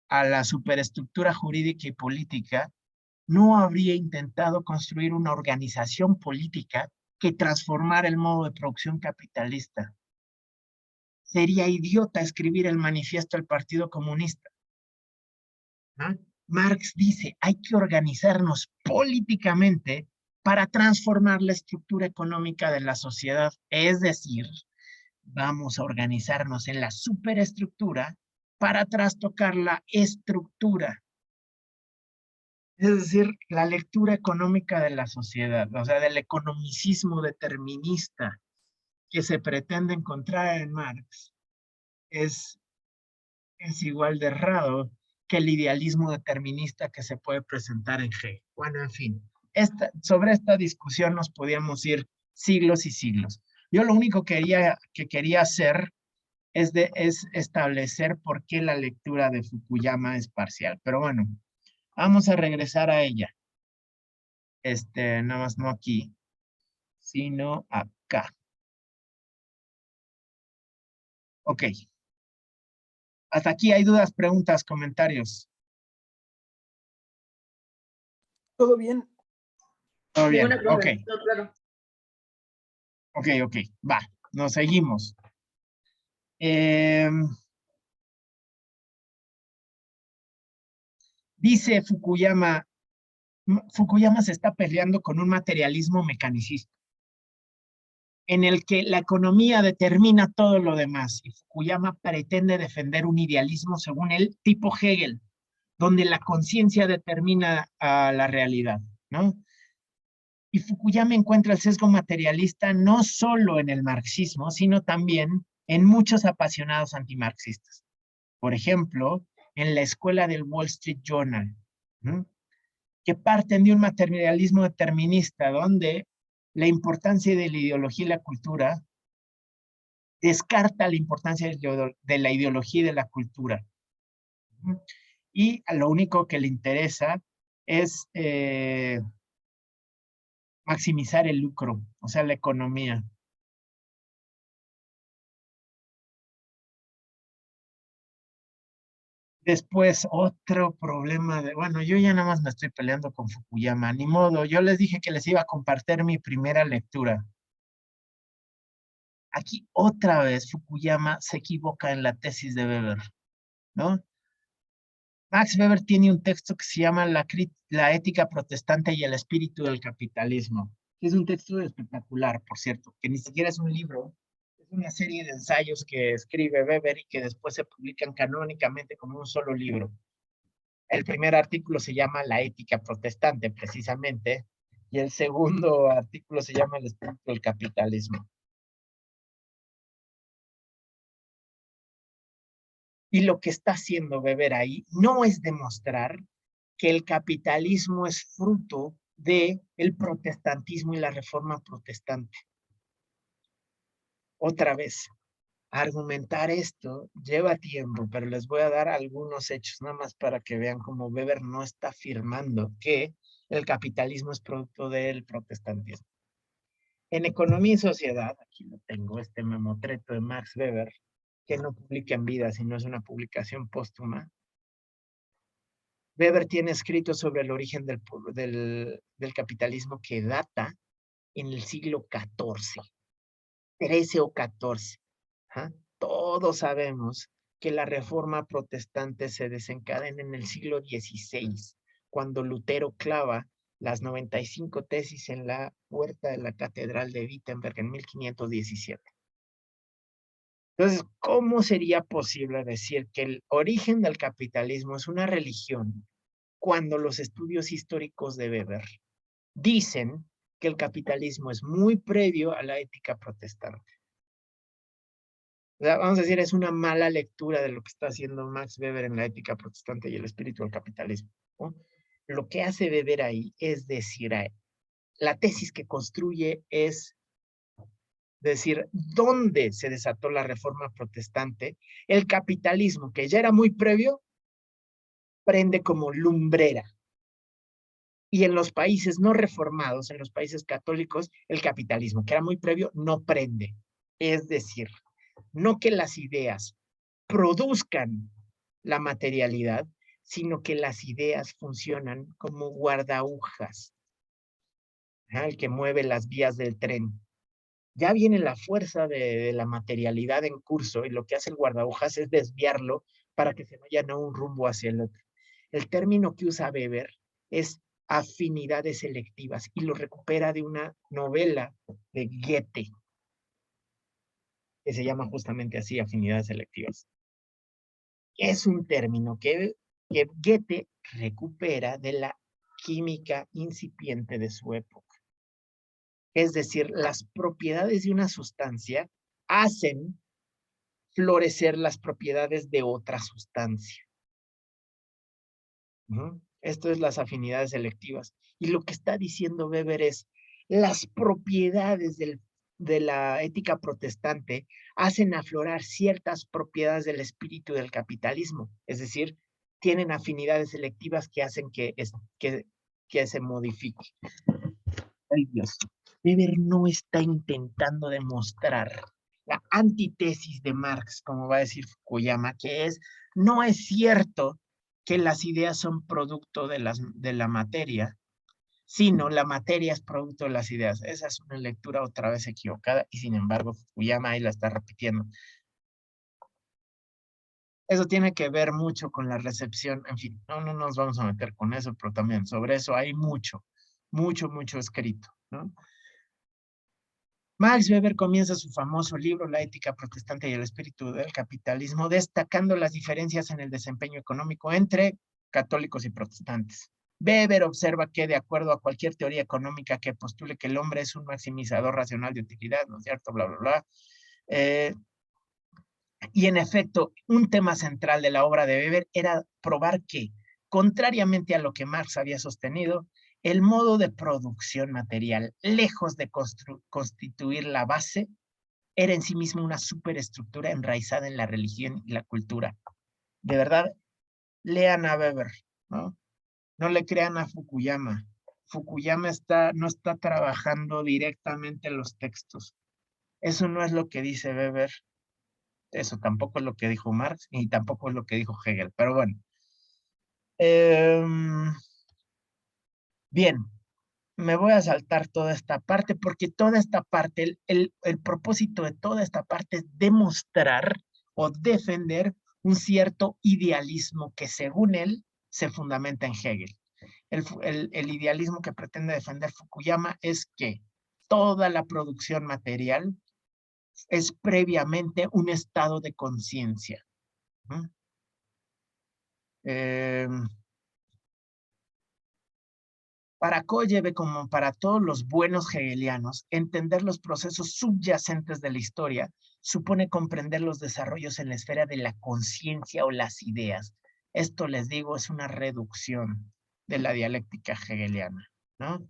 la superestructura jurídica y política, no habría intentado construir una organización política que transformara el modo de producción capitalista. Sería idiota escribir el manifiesto del Partido Comunista. ¿Ah? Marx dice, hay que organizarnos políticamente para transformar la estructura económica de la sociedad. Es decir, vamos a organizarnos en la superestructura para trastocar la estructura. Es decir, la lectura económica de la sociedad, o sea, del economicismo determinista que se pretende encontrar en Marx, es igual de errado que el idealismo determinista que se puede presentar en Hegel. Bueno, en fin, sobre esta discusión nos podíamos ir siglos y siglos. Yo lo único que quería hacer es establecer por qué la lectura de Fukuyama es parcial. Pero bueno, vamos a regresar a ella. Nada más no aquí, sino acá. Ok. Hasta aquí hay dudas, preguntas, comentarios. ¿Todo bien? Todo bien, Ninguna pregunta. ok. No, claro. Ok, va, nos seguimos. Dice Fukuyama, Fukuyama se está peleando con un materialismo mecanicista, en el que la economía determina todo lo demás, y Fukuyama pretende defender un idealismo según él, tipo Hegel, donde la conciencia determina a la realidad, ¿no? Y Fukuyama encuentra el sesgo materialista no solo en el marxismo, sino también en muchos apasionados antimarxistas. Por ejemplo, en la escuela del Wall Street Journal, ¿no?, que parten de un materialismo determinista, donde la importancia de la ideología y la cultura descarta la importancia de la ideología y de la cultura. Y a lo único que le interesa es maximizar el lucro, o sea, la economía. Después, otro problema de, bueno, yo ya nada más me estoy peleando con Fukuyama, ni modo, yo les dije que les iba a compartir mi primera lectura. Aquí otra vez Fukuyama se equivoca en la tesis de Weber, ¿no? Max Weber tiene un texto que se llama La ética protestante y el espíritu del capitalismo. Es un texto espectacular, por cierto, que ni siquiera es un libro, es una serie de ensayos que escribe Weber y que después se publican canónicamente como un solo libro. El primer artículo se llama La ética protestante, precisamente, y el segundo artículo se llama El espíritu del capitalismo. Y lo que está haciendo Weber ahí no es demostrar que el capitalismo es fruto del protestantismo y la reforma protestante. Otra vez, argumentar esto lleva tiempo, pero les voy a dar algunos hechos, nada más para que vean cómo Weber no está afirmando que el capitalismo es producto del protestantismo. En Economía y Sociedad, aquí lo tengo, este memotreto de Max Weber, que no publica en vida, sino es una publicación póstuma. Weber tiene escrito sobre el origen del capitalismo que data en el siglo XIV, 13 o 14. ¿Ah? Todos sabemos que la reforma protestante se desencadena en el siglo XVI, cuando Lutero clava las 95 tesis en la puerta de la Catedral de Wittenberg en 1517. Entonces, ¿cómo sería posible decir que el origen del capitalismo es una religión cuando los estudios históricos de Weber dicen que el capitalismo es muy previo a la ética protestante? O sea, vamos a decir, es una mala lectura de lo que está haciendo Max Weber en la ética protestante y el espíritu del capitalismo, ¿no? Lo que hace Weber ahí es decir, la tesis que construye es decir, ¿dónde se desató la reforma protestante? El capitalismo, que ya era muy previo, prende como lumbrera. Y en los países no reformados, en los países católicos, el capitalismo, que era muy previo, no prende. Es decir, no que las ideas produzcan la materialidad, sino que las ideas funcionan como guardaagujas, el que mueve las vías del tren. Ya viene la fuerza de la materialidad en curso y lo que hace el guardahojas es desviarlo para que se vayan a un rumbo hacia el otro. El término que usa Weber es afinidades selectivas y lo recupera de una novela de Goethe que se llama justamente así, afinidades selectivas. Es un término que Goethe recupera de la química incipiente de su época. Es decir, las propiedades de una sustancia hacen florecer las propiedades de otra sustancia. Esto es las afinidades selectivas. Y lo que está diciendo Weber es, las propiedades del de la ética protestante hacen aflorar ciertas propiedades del espíritu del capitalismo, es decir, tienen afinidades selectivas que hacen que se modifique. Ay, Dios. Weber no está intentando demostrar la antítesis de Marx, como va a decir Fukuyama, que es, no es cierto que las ideas son producto de la materia, sino la materia es producto de las ideas. Esa es una lectura otra vez equivocada y sin embargo Fukuyama ahí la está repitiendo. Eso tiene que ver mucho con la recepción, en fin, no nos vamos a meter con eso, pero también sobre eso hay mucho escrito, ¿no? Max Weber comienza su famoso libro, La ética protestante y el espíritu del capitalismo, destacando las diferencias en el desempeño económico entre católicos y protestantes. Weber observa que, de acuerdo a cualquier teoría económica que postule que el hombre es un maximizador racional de utilidad, ¿no es cierto? Bla, bla, bla. Y en efecto, un tema central de la obra de Weber era probar que, contrariamente a lo que Marx había sostenido, el modo de producción material, lejos de constituir la base, era en sí mismo una superestructura enraizada en la religión y la cultura. De verdad, lean a Weber, ¿no? No le crean a Fukuyama. Fukuyama no está trabajando directamente los textos. Eso no es lo que dice Weber. Eso tampoco es lo que dijo Marx y tampoco es lo que dijo Hegel. Pero bueno. Bien. Me voy a saltar toda esta parte porque toda esta parte, el propósito de toda esta parte es demostrar o defender un cierto idealismo que según él se fundamenta en Hegel. El idealismo que pretende defender Fukuyama es que toda la producción material es previamente un estado de conciencia. Para Kohlberg, como para todos los buenos hegelianos, entender los procesos subyacentes de la historia supone comprender los desarrollos en la esfera de la conciencia o las ideas. Esto, les digo, es una reducción de la dialéctica hegeliana, ¿no?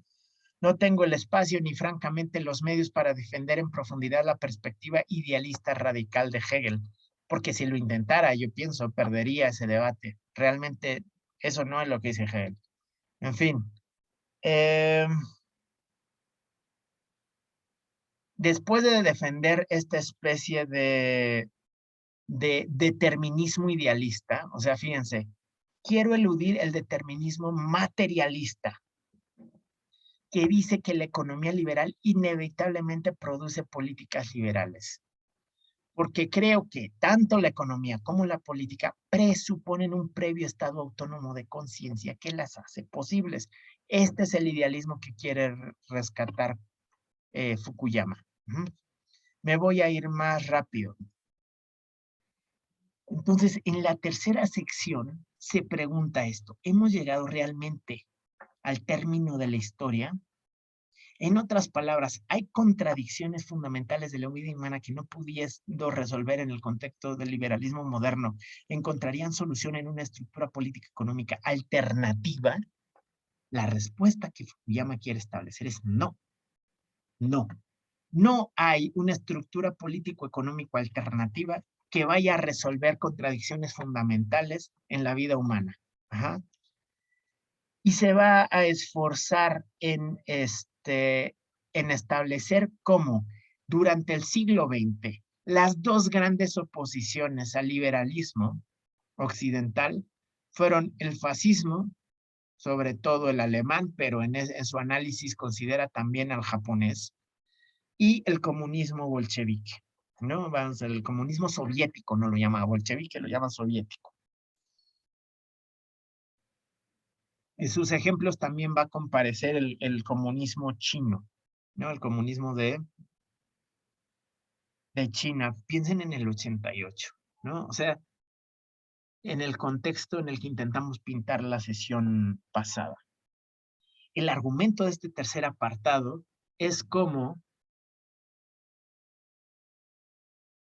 No tengo el espacio ni francamente los medios para defender en profundidad la perspectiva idealista radical de Hegel, porque si lo intentara, yo pienso, perdería ese debate. Realmente, eso no es lo que dice Hegel. En fin. Después de defender esta especie de determinismo idealista, o sea, fíjense, quiero eludir el determinismo materialista, que dice que la economía liberal inevitablemente produce políticas liberales. Porque creo que tanto la economía como la política presuponen un previo estado autónomo de conciencia que las hace posibles. Este es el idealismo que quiere rescatar Fukuyama. Me voy a ir más rápido. Entonces, en la tercera sección se pregunta esto: ¿hemos llegado realmente al término de la historia? En otras palabras, ¿hay contradicciones fundamentales de la vida humana que no pudiendo resolver en el contexto del liberalismo moderno encontrarían solución en una estructura política económica alternativa? La respuesta que Fukuyama quiere establecer es no. No. No hay una estructura político-económico alternativa que vaya a resolver contradicciones fundamentales en la vida humana. Ajá. Y se va a esforzar en establecer cómo durante el siglo XX las dos grandes oposiciones al liberalismo occidental fueron el fascismo, sobre todo el alemán, pero en su análisis considera también al japonés, y el comunismo bolchevique, ¿no? Vamos, el comunismo soviético no lo llama bolchevique, lo llama soviético. En sus ejemplos también va a comparecer el comunismo chino, ¿no? El comunismo de China. Piensen en el 88, ¿no? O sea, en el contexto en el que intentamos pintar la sesión pasada. El argumento de este tercer apartado es cómo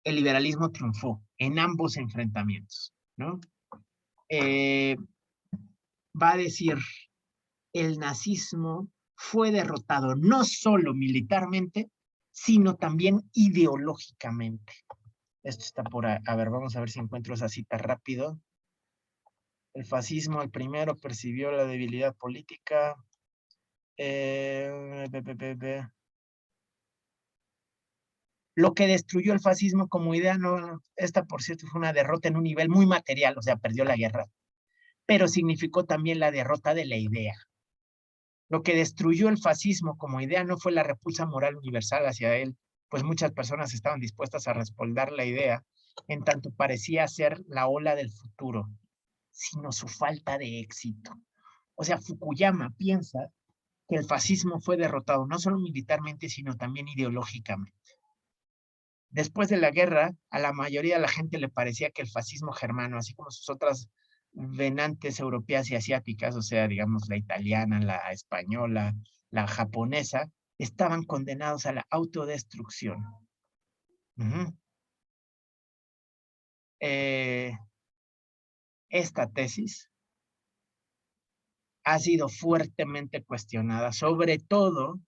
el liberalismo triunfó en ambos enfrentamientos, ¿no? Va a decir, el nazismo fue derrotado no solo militarmente, sino también ideológicamente. Esto está por ahí. A ver, vamos a ver si encuentro esa cita rápido. El fascismo, el primero, percibió la debilidad política. Lo que destruyó el fascismo como idea, no, esta por cierto fue una derrota en un nivel muy material, o sea, perdió la guerra, pero significó también la derrota de la idea. Lo que destruyó el fascismo como idea no fue la repulsa moral universal hacia él, pues muchas personas estaban dispuestas a respaldar la idea, en tanto parecía ser la ola del futuro, sino su falta de éxito. O sea, Fukuyama piensa que el fascismo fue derrotado no solo militarmente, sino también ideológicamente. Después de la guerra, a la mayoría de la gente le parecía que el fascismo germano, así como sus otras venantes europeas y asiáticas, o sea, digamos, la italiana, la española, la japonesa, estaban condenados a la autodestrucción. Esta tesis ha sido fuertemente cuestionada, sobre todo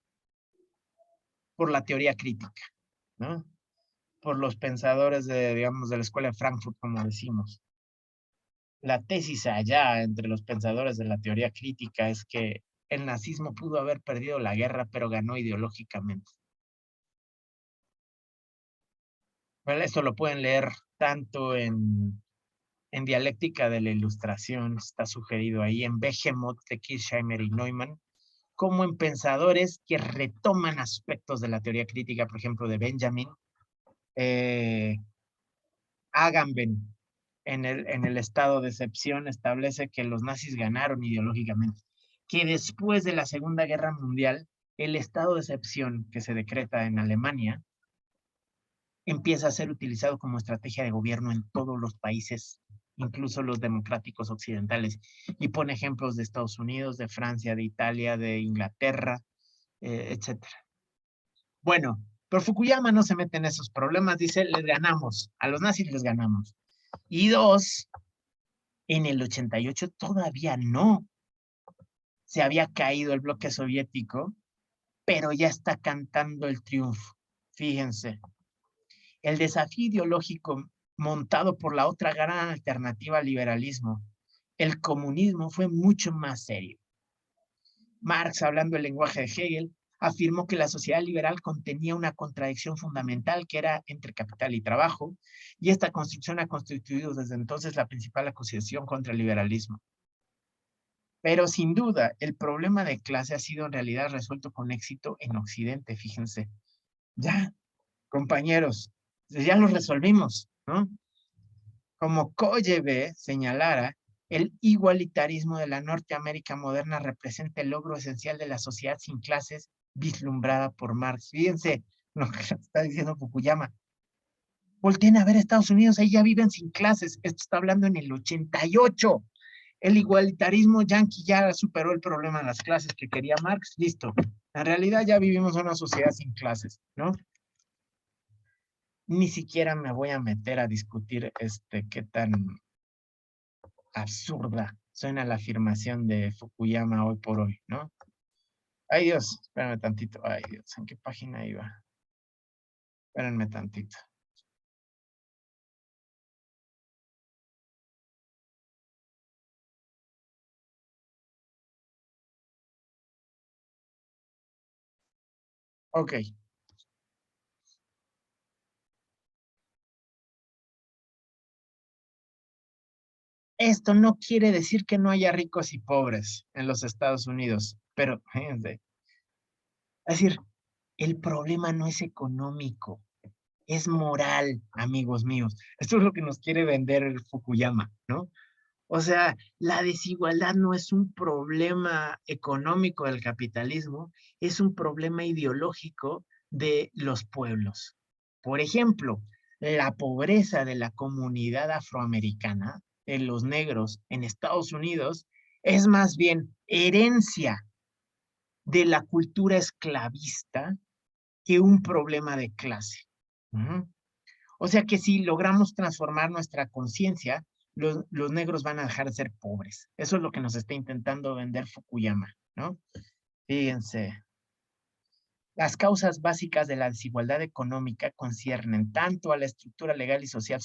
por la teoría crítica, ¿no? Por los pensadores de, digamos, de la escuela de Frankfurt, como decimos. La tesis allá entre los pensadores de la teoría crítica es que el nazismo pudo haber perdido la guerra, pero ganó ideológicamente. Bueno, esto lo pueden leer tanto en Dialéctica de la Ilustración, está sugerido ahí, en Behemoth de Kirchheimer y Neumann, como en pensadores que retoman aspectos de la teoría crítica, por ejemplo, de Benjamin, Agamben, en el estado de excepción, establece que los nazis ganaron ideológicamente, que después de la Segunda Guerra Mundial, el estado de excepción que se decreta en Alemania empieza a ser utilizado como estrategia de gobierno en todos los países, incluso los democráticos occidentales, y pone ejemplos de Estados Unidos, de Francia, de Italia, de Inglaterra, etc. Bueno, pero Fukuyama no se mete en esos problemas, dice, les ganamos, a los nazis les ganamos. Y dos, en el 88 todavía no. Se había caído el bloque soviético, pero ya está cantando el triunfo. Fíjense, el desafío ideológico montado por la otra gran alternativa al liberalismo, el comunismo, fue mucho más serio. Marx, hablando el lenguaje de Hegel, afirmó que la sociedad liberal contenía una contradicción fundamental que era entre capital y trabajo, y esta construcción ha constituido desde entonces la principal acusación contra el liberalismo. Pero sin duda, el problema de clase ha sido en realidad resuelto con éxito en Occidente, fíjense. Ya, compañeros, ya lo resolvimos, ¿no? Como Kollebe señalara, el igualitarismo de la Norteamérica moderna representa el logro esencial de la sociedad sin clases vislumbrada por Marx. Fíjense lo que está diciendo Fukuyama. Volteen a ver Estados Unidos, ahí ya viven sin clases. Esto está hablando en el 88. El igualitarismo yanqui ya superó el problema de las clases que quería Marx. Listo. En realidad ya vivimos en una sociedad sin clases, ¿no? Ni siquiera me voy a meter a discutir qué tan absurda suena la afirmación de Fukuyama hoy por hoy, ¿no? Ay Dios, espérame tantito. Ay Dios, ¿en qué página iba? Espérenme tantito. Ok. Esto no quiere decir que no haya ricos y pobres en los Estados Unidos, pero, fíjense, es decir, el problema no es económico, es moral, amigos míos. Esto es lo que nos quiere vender Fukuyama, ¿no? O sea, la desigualdad no es un problema económico del capitalismo, es un problema ideológico de los pueblos. Por ejemplo, la pobreza de la comunidad afroamericana, de los negros en Estados Unidos, es más bien herencia de la cultura esclavista que un problema de clase. O sea que si logramos transformar nuestra conciencia, los negros van a dejar de ser pobres. Eso es lo que nos está intentando vender Fukuyama, ¿no? Fíjense. Las causas básicas de la desigualdad económica conciernen tanto a la estructura legal y social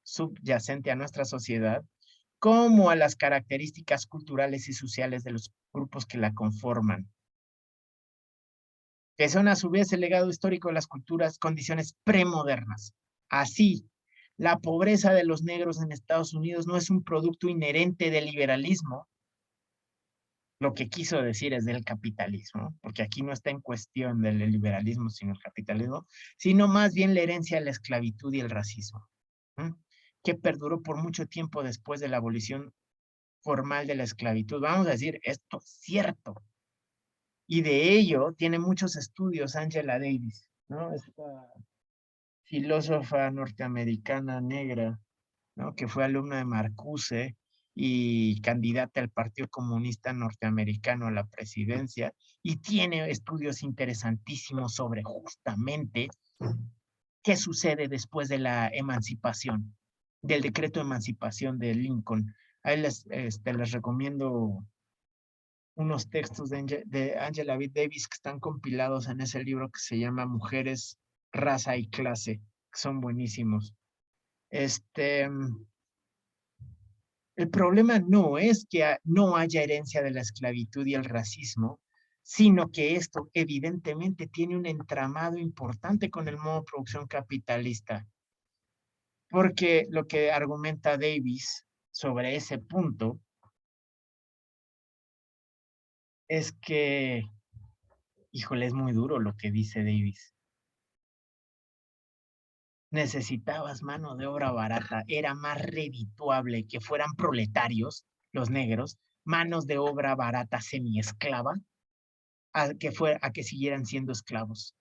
subyacente a nuestra sociedad, como a las características culturales y sociales de los grupos que la conforman, que son a su vez el legado histórico de las condiciones premodernas. Así, la pobreza de los negros en Estados Unidos no es un producto inherente del liberalismo, lo que quiso decir es del capitalismo, porque aquí no está en cuestión del liberalismo, sino el capitalismo, sino más bien la herencia de la esclavitud y el racismo, que perduró por mucho tiempo después de la abolición formal de la esclavitud. Vamos a decir, esto es cierto. Y de ello tiene muchos estudios Angela Davis, ¿no? Esta filósofa norteamericana negra, ¿no? Que fue alumna de Marcuse y candidata al Partido Comunista Norteamericano a la presidencia, y tiene estudios interesantísimos sobre justamente qué sucede después de la emancipación, del decreto de emancipación de Lincoln. Ahí les recomiendo unos textos de Angela Davis que están compilados en ese libro que se llama Mujeres, Raza y Clase, que son buenísimos. El problema no es que no haya herencia de la esclavitud y el racismo, sino que esto evidentemente tiene un entramado importante con el modo de producción capitalista. Porque lo que argumenta Davis sobre ese punto es que, híjole, es muy duro lo que dice Davis. Necesitabas mano de obra barata, era más redituable que fueran proletarios, los negros, manos de obra barata semiesclava, a que siguieran siendo esclavos.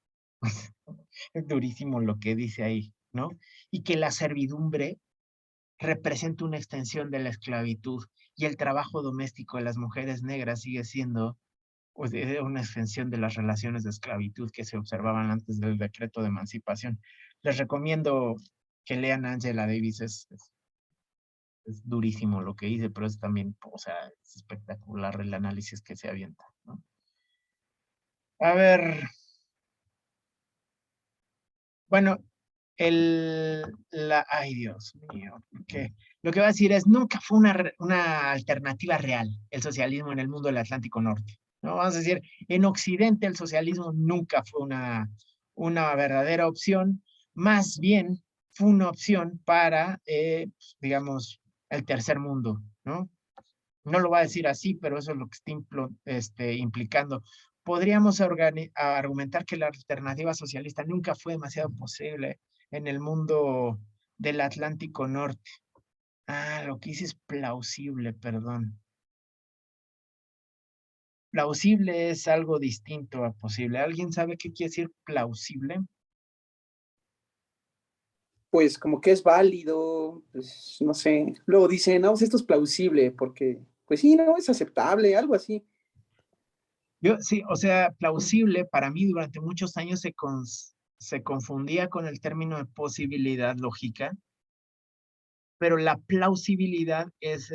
Es durísimo lo que dice ahí, ¿no? Y que la servidumbre representa una extensión de la esclavitud y el trabajo doméstico de las mujeres negras sigue siendo pues, una extensión de las relaciones de esclavitud que se observaban antes del decreto de emancipación. Les recomiendo que lean a Angela Davis, es durísimo lo que dice, pero es también, o sea, es espectacular el análisis que se avienta, ¿no? A ver, bueno, ay Dios mío, lo que va a decir es, nunca fue una alternativa real el socialismo en el mundo del Atlántico Norte, ¿no? Vamos a decir, en Occidente el socialismo nunca fue una verdadera opción, más bien fue una opción para, digamos, el tercer mundo, ¿no? No lo va a decir así, pero eso es lo que está implicando. Podríamos argumentar que la alternativa socialista nunca fue demasiado posible en el mundo del Atlántico Norte. Ah, lo que hice es plausible, perdón. Plausible es algo distinto a posible. ¿Alguien sabe qué quiere decir plausible? Pues como que es válido, pues no sé. Luego dicen, no, pues esto es plausible, porque, pues sí, no, es aceptable, algo así. Sí, o sea, plausible para mí durante muchos años se confundía con el término de posibilidad lógica, pero la plausibilidad es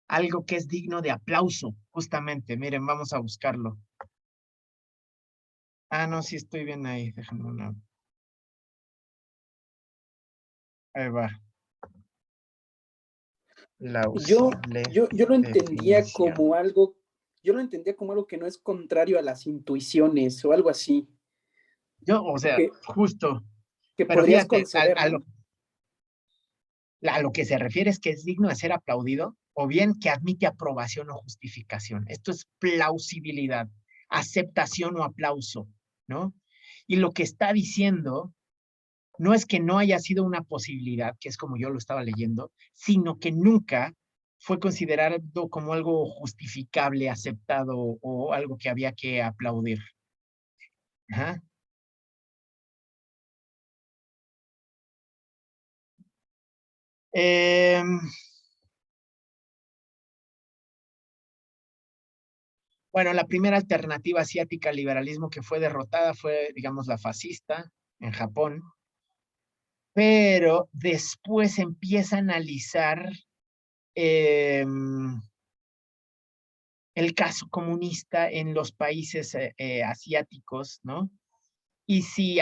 algo que es digno de aplauso, justamente. Miren, vamos a buscarlo. Ah, no, sí estoy bien ahí. Déjame una. Ahí va. Yo, Plausible yo lo entendía definición. como algo, yo lo entendía como algo que no es contrario a las intuiciones o algo así, O sea, que, justo. que Pero podrías fíjate, conceder, ¿no? a lo que se refiere es que es digno de ser aplaudido o bien que admite aprobación o justificación. Esto es plausibilidad, aceptación o aplauso, ¿no? Y lo que está diciendo no es que no haya sido una posibilidad, que es como yo lo estaba leyendo, sino que nunca fue considerado como algo justificable, aceptado o algo que había que aplaudir. Ajá. Bueno, la primera alternativa asiática al liberalismo que fue derrotada fue, digamos, la fascista en Japón, pero después empieza a analizar el caso comunista en los países asiáticos, ¿no? Y si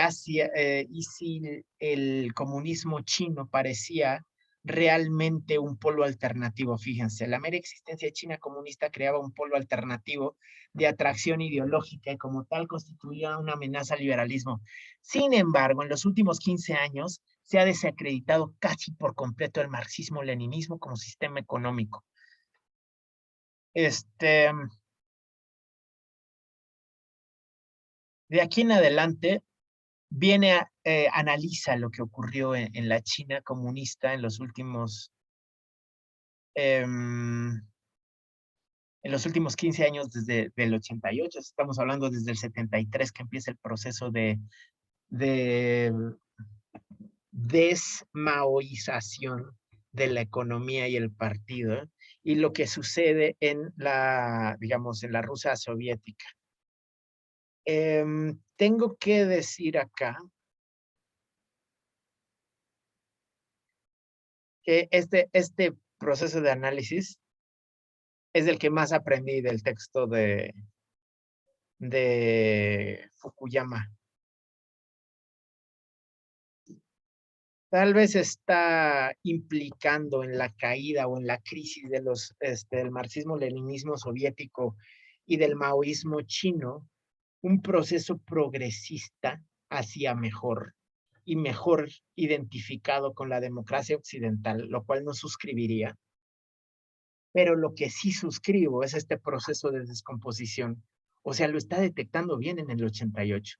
el comunismo chino parecía realmente un polo alternativo, fíjense, la mera existencia de China comunista creaba un polo alternativo de atracción ideológica y como tal constituía una amenaza al liberalismo. Sin embargo, en los últimos 15 años se ha desacreditado casi por completo el marxismo-leninismo como sistema económico. De aquí en adelante, analiza lo que ocurrió en la China comunista en los últimos 15 años desde el 88, estamos hablando desde el 73 que empieza el proceso de desmaoización de la economía y el partido, y lo que sucede en digamos, en la Rusia soviética. Tengo que decir acá que este proceso de análisis es el que más aprendí del texto de Fukuyama. Tal vez está implicando en la caída o en la crisis de del marxismo-leninismo soviético y del maoísmo chino un proceso progresista hacia mejor y mejor identificado con la democracia occidental, lo cual no suscribiría. Pero lo que sí suscribo es este proceso de descomposición. O sea, lo está detectando bien en el 88.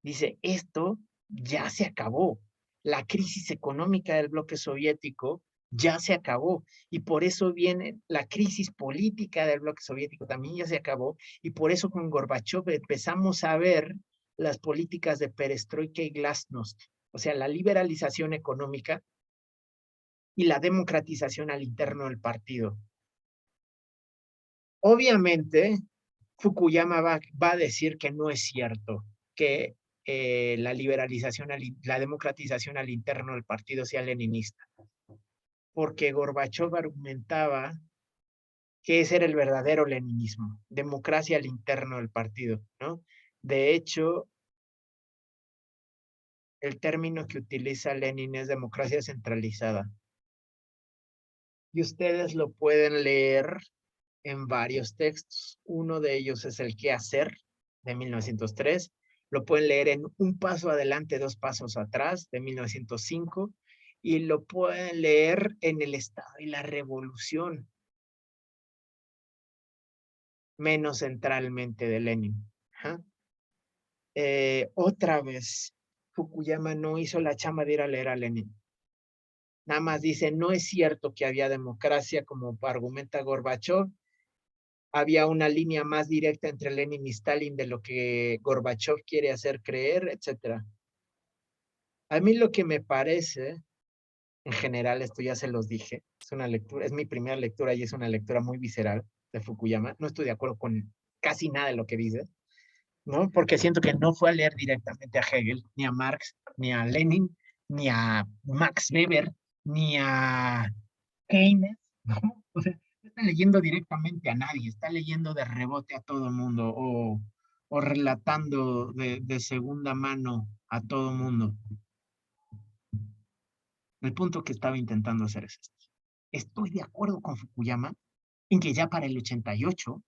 Dice, esto ya se acabó. La crisis económica del bloque soviético ya se acabó. Y por eso viene la crisis política del bloque soviético también ya se acabó. Y por eso con Gorbachov empezamos a ver las políticas de perestroika y glasnost. O sea, la liberalización económica y la democratización al interno del partido. Obviamente, Fukuyama va a decir que no es cierto que la liberalización, la democratización al interno del partido sea leninista, porque Gorbachov argumentaba que ese era el verdadero leninismo, democracia al interno del partido, ¿no? De hecho, el término que utiliza Lenin es democracia centralizada. Y ustedes lo pueden leer en varios textos. Uno de ellos es El qué hacer, de 1903. Lo pueden leer en Un paso adelante, dos pasos atrás, de 1905. Y lo pueden leer en El Estado y la Revolución, menos centralmente de Lenin. Otra vez, Fukuyama no hizo la chamba de ir a leer a Lenin. Nada más dice, no es cierto que había democracia como argumenta Gorbachov. Había una línea más directa entre Lenin y Stalin de lo que Gorbachov quiere hacer creer, etc. A mí lo que me parece, en general, esto ya se los dije, es una lectura, es mi primera lectura y es una lectura muy visceral de Fukuyama. No estoy de acuerdo con casi nada de lo que dice, ¿no? Porque siento que no fue a leer directamente a Hegel, ni a Marx, ni a Lenin, ni a Max Weber, ni a Keynes, ¿no? O sea, no está leyendo directamente a nadie, está leyendo de rebote a todo el mundo o relatando de segunda mano a todo el mundo. El punto que estaba intentando hacer es este. Estoy de acuerdo con Fukuyama en que ya para el 88,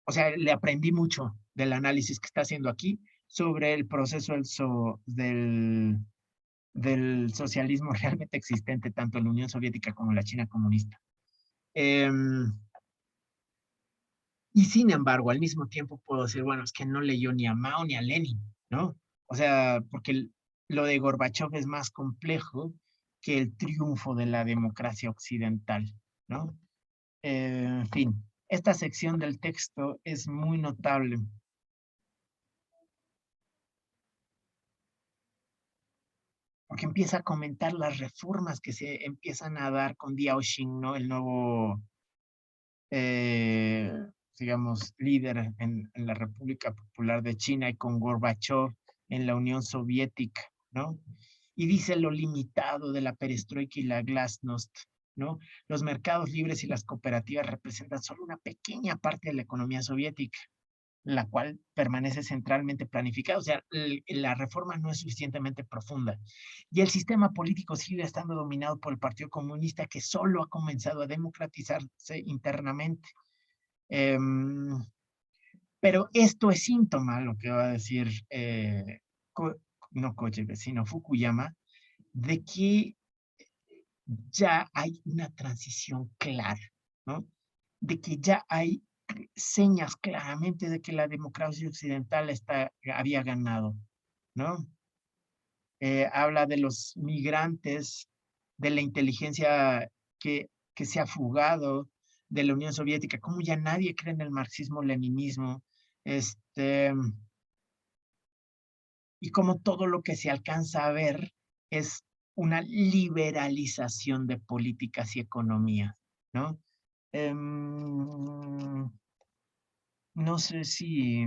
o sea, le aprendí mucho del análisis que está haciendo aquí sobre el proceso del socialismo realmente existente tanto en la Unión Soviética como en la China comunista. Y sin embargo, al mismo tiempo puedo decir, bueno, es que no leyó ni a Mao ni a Lenin, ¿no? O sea, porque lo de Gorbachov es más complejo que el triunfo de la democracia occidental, ¿no? En fin, esta sección del texto es muy notable. Porque empieza a comentar las reformas que se empiezan a dar con Diao Xin, ¿no? El nuevo, digamos, líder en la República Popular de China y con Gorbachov en la Unión Soviética, ¿no? Y dice lo limitado de la perestroika y la glasnost, ¿no? Los mercados libres y las cooperativas representan solo una pequeña parte de la economía soviética, la cual permanece centralmente planificada. O sea, la reforma no es suficientemente profunda. Y el sistema político sigue estando dominado por el Partido Comunista, que solo ha comenzado a democratizarse internamente. Pero esto es síntoma, lo que va a decir, no Kochebe, sino Fukuyama, de que ya hay una transición clara, ¿no? De que ya hay señas claramente de que la democracia occidental había ganado, ¿no? Habla de los migrantes, de la inteligencia que se ha fugado de la Unión Soviética, como ya nadie cree en el marxismo-leninismo, y como todo lo que se alcanza a ver es una liberalización de políticas y economía, ¿no? No sé si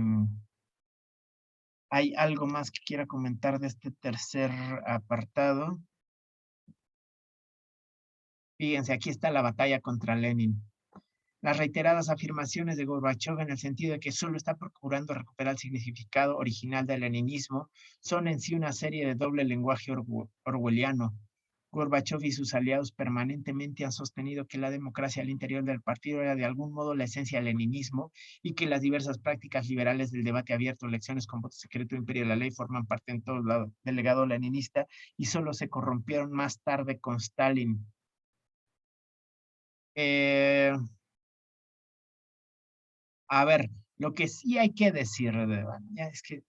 hay algo más que quiera comentar de este tercer apartado. Fíjense, aquí está la batalla contra Lenin. Las reiteradas afirmaciones de Gorbachov en el sentido de que solo está procurando recuperar el significado original del leninismo son en sí una serie de doble lenguaje orwelliano. Gorbachov y sus aliados permanentemente han sostenido que la democracia al interior del partido era de algún modo la esencia del leninismo y que las diversas prácticas liberales del debate abierto, elecciones con voto secreto, imperio de la ley forman parte en todo del legado leninista y solo se corrompieron más tarde con Stalin. A ver, lo que sí hay que decir, ya es que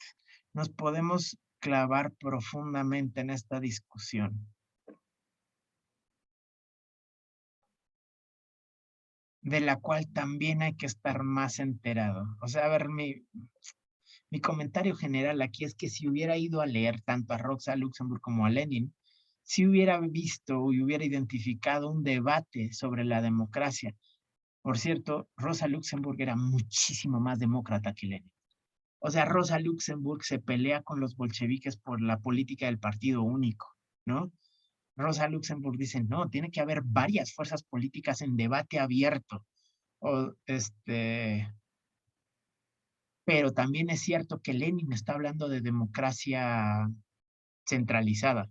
nos podemos clavar profundamente en esta discusión, de la cual también hay que estar más enterado. O sea, a ver, mi comentario general aquí es que si hubiera ido a leer tanto a Rosa Luxemburg como a Lenin, si hubiera visto y hubiera identificado un debate sobre la democracia. Por cierto, Rosa Luxemburg era muchísimo más demócrata que Lenin. O sea, Rosa Luxemburg se pelea con los bolcheviques por la política del partido único, ¿no? Rosa Luxemburg dice, no, tiene que haber varias fuerzas políticas en debate abierto. O, pero también es cierto que Lenin está hablando de democracia centralizada.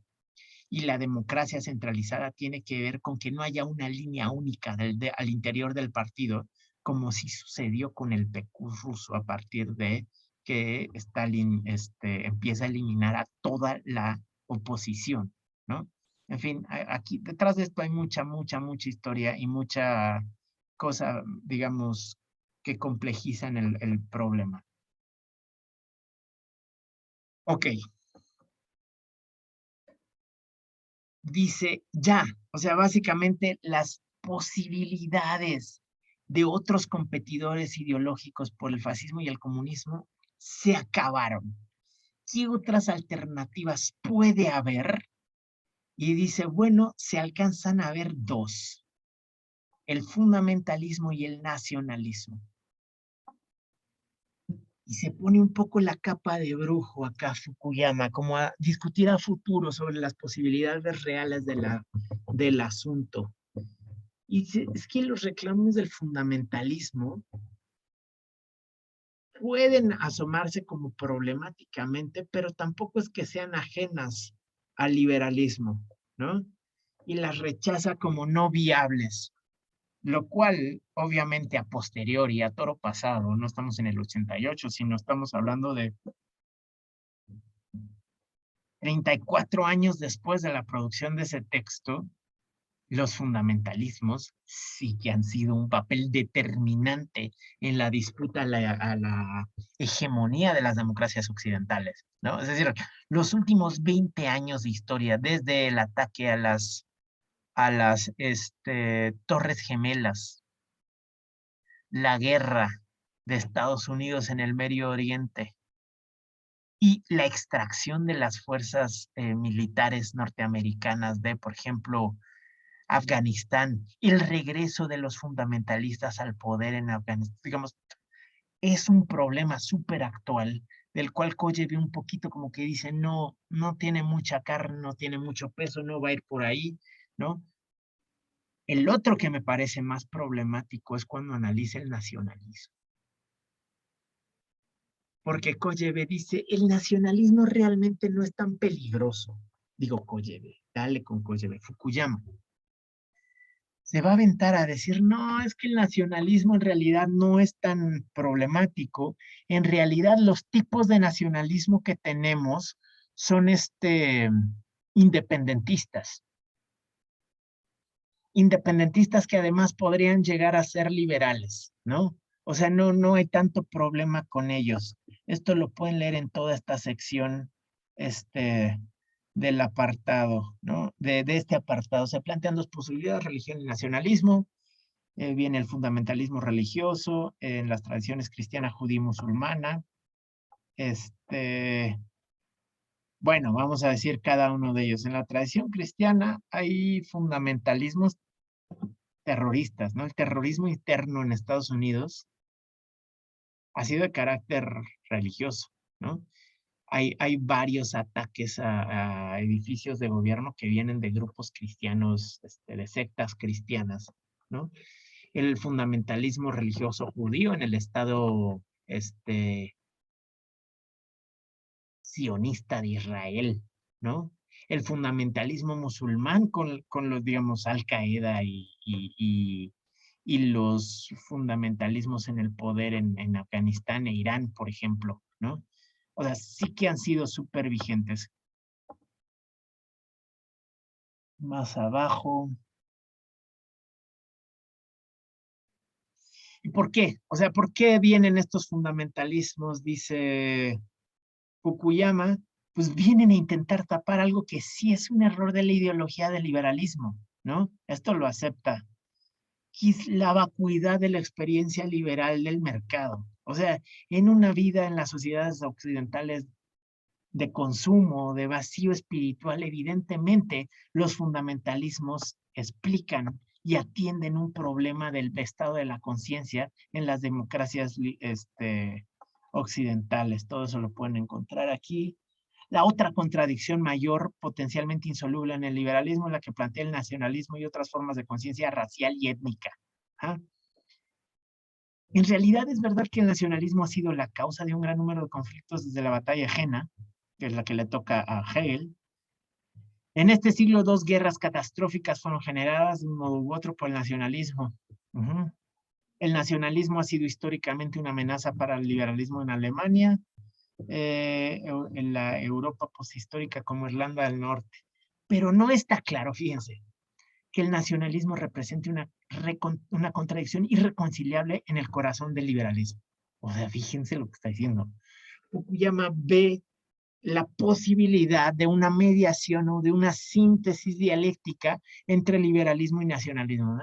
Y la democracia centralizada tiene que ver con que no haya una línea única al interior del partido, como si sucedió con el PQ ruso a partir de que Stalin empieza a eliminar a toda la oposición, ¿no? En fin, aquí detrás de esto hay mucha historia y mucha cosa, digamos, que complejizan el problema. Ok. Dice ya, o sea, básicamente las posibilidades de otros competidores ideológicos por el fascismo y el comunismo se acabaron. ¿Qué otras alternativas puede haber? Y dice, bueno, se alcanzan a ver dos, el fundamentalismo y el nacionalismo. Y se pone un poco la capa de brujo acá Fukuyama, como a discutir a futuro sobre las posibilidades reales del asunto. Y es que los reclamos del fundamentalismo pueden asomarse como problemáticamente, pero tampoco es que sean ajenas al liberalismo, ¿no? Y las rechaza como no viables, lo cual obviamente a posteriori, a toro pasado, no estamos en el 88, sino estamos hablando de 34 años después de la producción de ese texto, los fundamentalismos sí que han sido un papel determinante en la disputa a la hegemonía de las democracias occidentales, ¿no? Es decir, los últimos 20 años de historia, desde el ataque a las Torres Gemelas, la guerra de Estados Unidos en el Medio Oriente y la extracción de las fuerzas militares norteamericanas de, por ejemplo, Afganistán, el regreso de los fundamentalistas al poder en Afganistán, digamos, es un problema súper actual, del cual Coye ve un poquito como que dice, no, no tiene mucha carne, no tiene mucho peso, no va a ir por ahí, ¿no? El otro que me parece más problemático es cuando analiza el nacionalismo. Porque Kolleve dice, el nacionalismo realmente no es tan peligroso. Digo Kolleve, dale con Kolleve, Fukuyama. Se va a aventar a decir, no, es que el nacionalismo en realidad no es tan problemático. En realidad los tipos de nacionalismo que tenemos son independentistas. Independentistas que además podrían llegar a ser liberales, ¿no? O sea, no hay tanto problema con ellos. Esto lo pueden leer en toda esta sección del apartado, ¿no? De este apartado. Se plantean dos posibilidades, religión y nacionalismo. Viene el fundamentalismo religioso en las tradiciones cristiana, judía y musulmana. Bueno, vamos a decir cada uno de ellos. En la tradición cristiana hay fundamentalismos terroristas, ¿no? El terrorismo interno en Estados Unidos ha sido de carácter religioso, ¿no? Hay varios ataques a edificios de gobierno que vienen de grupos cristianos, de sectas cristianas, ¿no? El fundamentalismo religioso judío en el estado sionista de Israel, ¿no? El fundamentalismo musulmán con los, digamos, Al-Qaeda y los fundamentalismos en el poder en Afganistán e Irán, por ejemplo, ¿no? O sea, sí que han sido súper vigentes. Más abajo. ¿Y por qué? O sea, ¿por qué vienen estos fundamentalismos? Dice Fukuyama, pues vienen a intentar tapar algo que sí es un error de la ideología del liberalismo, ¿no? Esto lo acepta. Que es la vacuidad de la experiencia liberal del mercado. O sea, en una vida en las sociedades occidentales de consumo, de vacío espiritual, evidentemente los fundamentalismos explican y atienden un problema del estado de la conciencia en las democracias occidentales. Todo eso lo pueden encontrar aquí. La otra contradicción mayor, potencialmente insoluble en el liberalismo, es la que plantea el nacionalismo y otras formas de conciencia racial y étnica. ¿Ah? En realidad es verdad que el nacionalismo ha sido la causa de un gran número de conflictos desde la batalla de Jena, que es la que le toca a Hegel. En este siglo, dos guerras catastróficas fueron generadas de un modo u otro por el nacionalismo. El nacionalismo ha sido históricamente una amenaza para el liberalismo en Alemania, en la Europa poshistórica como Irlanda del Norte. Pero no está claro, fíjense, que el nacionalismo represente una contradicción irreconciliable en el corazón del liberalismo. O sea, fíjense lo que está diciendo. Fukuyama ve la posibilidad de una mediación o de una síntesis dialéctica entre liberalismo y nacionalismo.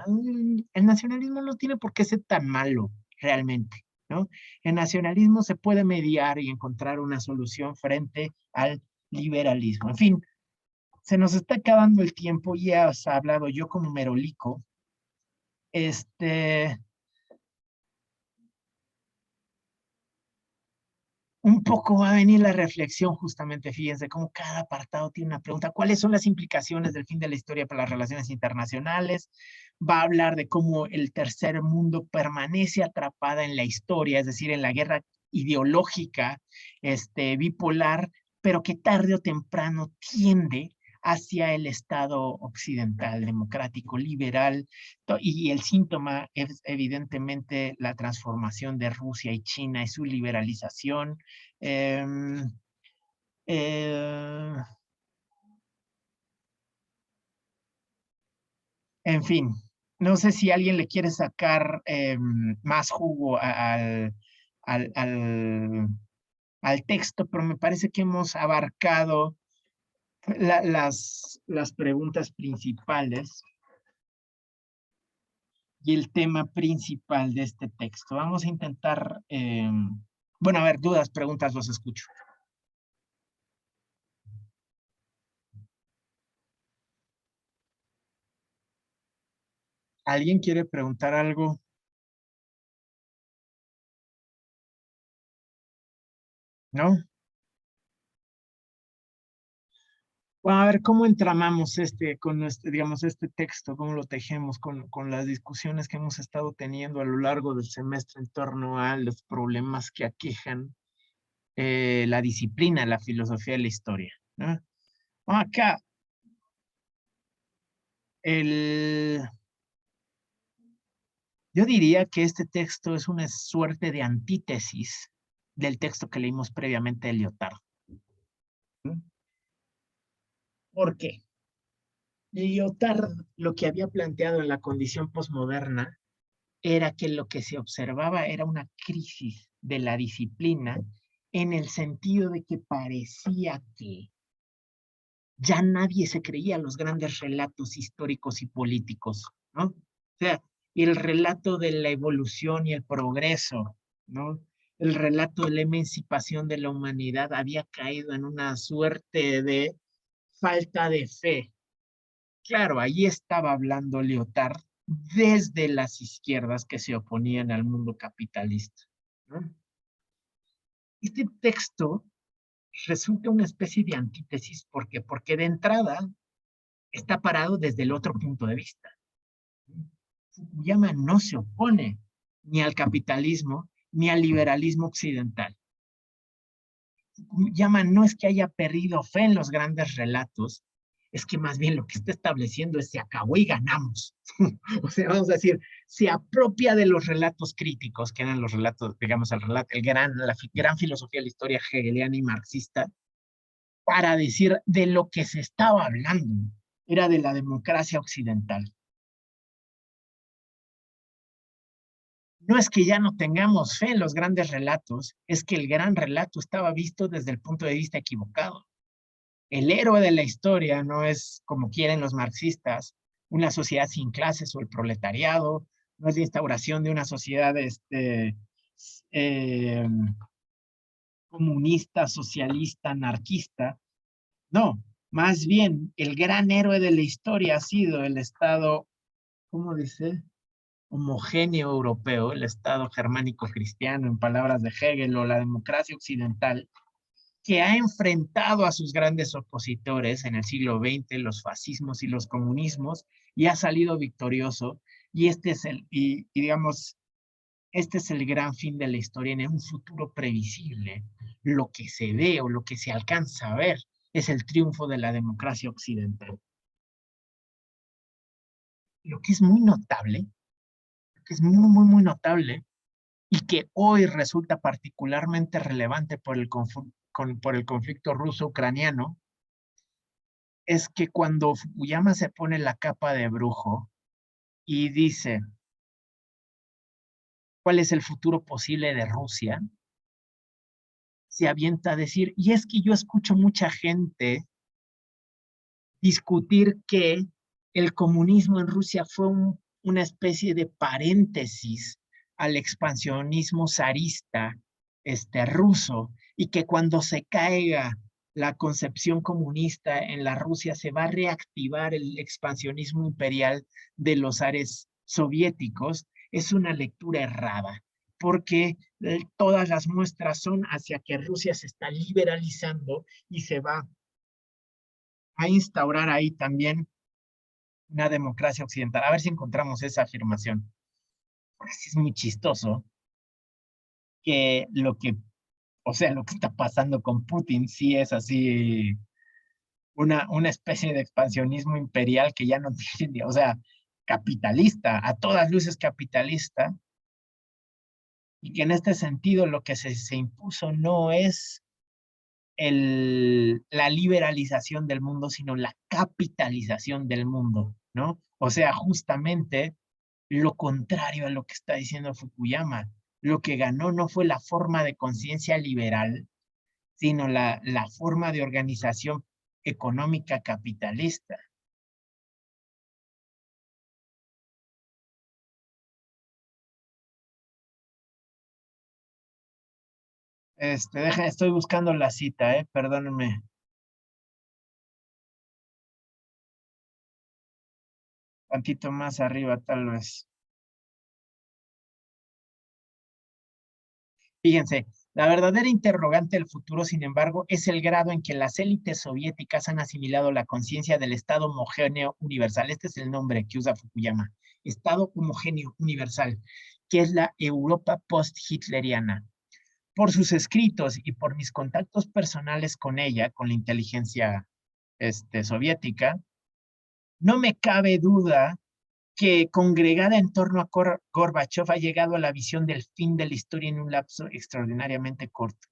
El nacionalismo no tiene por qué ser tan malo, realmente, ¿no? El nacionalismo se puede mediar y encontrar una solución frente al liberalismo. En fin, se nos está acabando el tiempo, ya os he hablado yo como merolico. Un poco va a venir la reflexión justamente, fíjense, cómo cada apartado tiene una pregunta. ¿Cuáles son las implicaciones del fin de la historia para las relaciones internacionales? Va a hablar de cómo el tercer mundo permanece atrapada en la historia, es decir, en la guerra ideológica, bipolar, pero que tarde o temprano tiende hacia el Estado occidental, democrático, liberal, y el síntoma es evidentemente la transformación de Rusia y China y su liberalización. Eh, eh, en fin, no sé si alguien le quiere sacar más jugo al, al, al texto, pero me parece que hemos abarcado las preguntas principales y el tema principal de este texto. Vamos a intentar, bueno, a ver, dudas, preguntas, los escucho. ¿Alguien quiere preguntar algo? ¿No? Bueno, a ver, ¿cómo entramamos digamos, este texto? ¿Cómo lo tejemos con las discusiones que hemos estado teniendo a lo largo del semestre en torno a los problemas que aquejan la disciplina, la filosofía de la historia, ¿no? Acá, el, yo diría que este texto es una suerte de antítesis del texto que leímos previamente de Lyotard. ¿Por qué? Lyotard lo que había planteado en la condición posmoderna era que lo que se observaba era una crisis de la disciplina en el sentido de que parecía que ya nadie se creía los grandes relatos históricos y políticos, ¿no? O sea, el relato de la evolución y el progreso, ¿no? El relato de la emancipación de la humanidad había caído en una suerte de falta de fe. Claro, ahí estaba hablando Lyotard desde las izquierdas que se oponían al mundo capitalista, ¿no? Este texto resulta una especie de antítesis, ¿por qué? Porque de entrada está parado desde el otro punto de vista. Fukuyama no se opone ni al capitalismo ni al liberalismo occidental. Fukuyama no es que haya perdido fe en los grandes relatos, es que más bien lo que está estableciendo es se acabó y ganamos. O sea, vamos a decir, se apropia de los relatos críticos, que eran los relatos, digamos, la gran filosofía de la historia hegeliana y marxista, para decir de lo que se estaba hablando, era de la democracia occidental. No es que ya no tengamos fe en los grandes relatos, es que el gran relato estaba visto desde el punto de vista equivocado. El héroe de la historia no es, como quieren los marxistas, una sociedad sin clases o el proletariado, no es la instauración de una sociedad eh, comunista, socialista, anarquista. No, más bien el gran héroe de la historia ha sido el Estado, ¿cómo dice? Homogéneo europeo, el Estado germánico cristiano, en palabras de Hegel, o la democracia occidental, que ha enfrentado a sus grandes opositores en el siglo XX, los fascismos y los comunismos, y ha salido victorioso. Y digamos, este es el gran fin de la historia en un futuro previsible. Lo que se ve o lo que se alcanza a ver es el triunfo de la democracia occidental. Lo que es muy notable, lo que es muy, muy, muy notable, y que hoy resulta particularmente relevante por el conflicto ruso-ucraniano, es que cuando Fukuyama se pone la capa de brujo y dice cuál es el futuro posible de Rusia, se avienta a decir, y es que yo escucho mucha gente discutir que el comunismo en Rusia fue una especie de paréntesis al expansionismo zarista ruso, y que cuando se caiga la concepción comunista en la Rusia se va a reactivar el expansionismo imperial de los zares soviéticos. Es una lectura errada, porque todas las muestras son hacia que Rusia se está liberalizando y se va a instaurar ahí también una democracia occidental. A ver si encontramos esa afirmación. Pues es muy chistoso que o sea, lo que está pasando con Putin sí es así una especie de expansionismo imperial que ya no tiene, o sea, capitalista, a todas luces capitalista, y que en este sentido lo que se impuso no es la liberalización del mundo, sino la capitalización del mundo, ¿no? O sea, justamente lo contrario a lo que está diciendo Fukuyama. Lo que ganó no fue la forma de conciencia liberal, sino la forma de organización económica capitalista. Estoy buscando la cita, perdónenme. Tantito más arriba, tal vez. Fíjense, La verdadera interrogante del futuro, sin embargo, es el grado en que las élites soviéticas han asimilado la conciencia del Estado homogéneo universal. Este es el nombre que usa Fukuyama. Estado homogéneo universal, que es la Europa post-hitleriana. Por sus escritos y por mis contactos personales con ella, con la inteligencia soviética, no me cabe duda que congregada en torno a Gorbachev ha llegado a la visión del fin de la historia en un lapso extraordinariamente corto.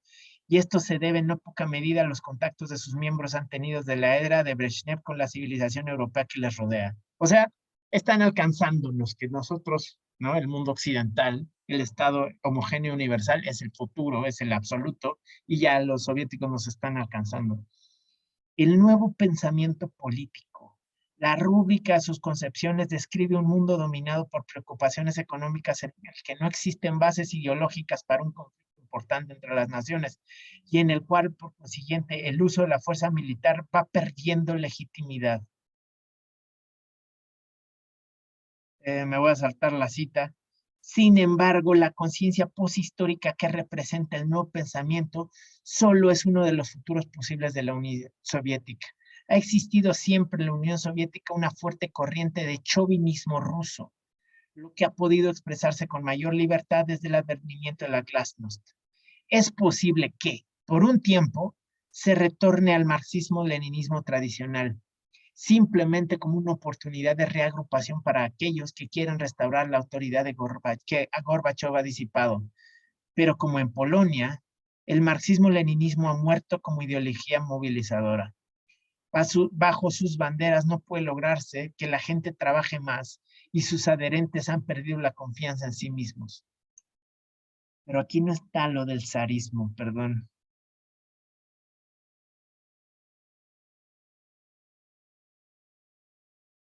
Y esto se debe en no poca medida a los contactos de sus miembros han tenido desde la era de Brezhnev con la civilización europea que les rodea. O sea, están alcanzándonos que nosotros, ¿no? El mundo occidental, el Estado homogéneo universal es el futuro, es el absoluto, y ya los soviéticos nos están alcanzando. El nuevo pensamiento político. La rúbrica de sus concepciones describe un mundo dominado por preocupaciones económicas en el que no existen bases ideológicas para un conflicto importante entre las naciones y en el cual, por consiguiente, el uso de la fuerza militar va perdiendo legitimidad. Me voy a saltar la cita. Sin embargo, la conciencia poshistórica que representa el nuevo pensamiento solo es uno de los futuros posibles de la Unión Soviética. Ha existido siempre en la Unión Soviética una fuerte corriente de chauvinismo ruso, lo que ha podido expresarse con mayor libertad desde el advenimiento de la glasnost. Es posible que, por un tiempo, se retorne al marxismo-leninismo tradicional, simplemente como una oportunidad de reagrupación para aquellos que quieren restaurar la autoridad de que Gorbachev ha disipado. Pero como en Polonia, el marxismo-leninismo ha muerto como ideología movilizadora. Bajo sus banderas no puede lograrse que la gente trabaje más y sus adherentes han perdido la confianza en sí mismos. Pero aquí no está lo del zarismo, perdón.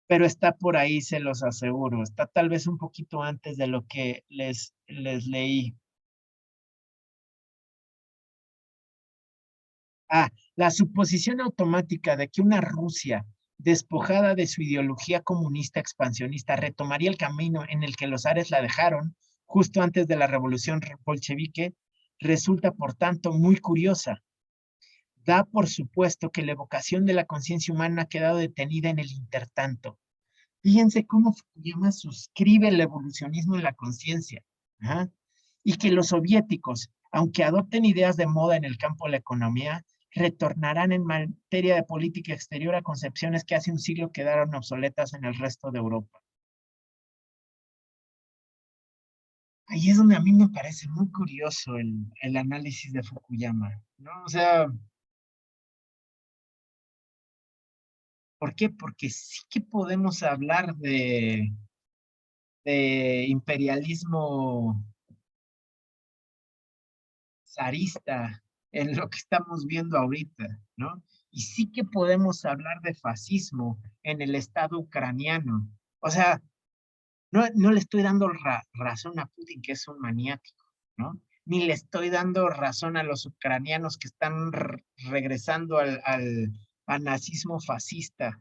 Pero está por ahí, se los aseguro. Está tal vez un poquito antes de lo que les leí. La suposición automática de que una Rusia despojada de su ideología comunista expansionista retomaría el camino en el que los zares la dejaron justo antes de la revolución bolchevique resulta, por tanto, muy curiosa. Da por supuesto que la evocación de la conciencia humana ha quedado detenida en el intertanto. Fíjense cómo Fukuyama suscribe el evolucionismo en la conciencia. Y que los soviéticos, aunque adopten ideas de moda en el campo de la economía, retornarán en materia de política exterior a concepciones que hace un siglo quedaron obsoletas en el resto de Europa. Ahí es donde a mí me parece muy curioso el análisis de Fukuyama, ¿no? O sea, ¿por qué? Porque sí que podemos hablar de imperialismo zarista en lo que estamos viendo ahorita, ¿no? Y sí que podemos hablar de fascismo en el Estado ucraniano. O sea, no le estoy dando razón a Putin, que es un maniático, ¿no? Ni le estoy dando razón a los ucranianos que están regresando al nazismo fascista.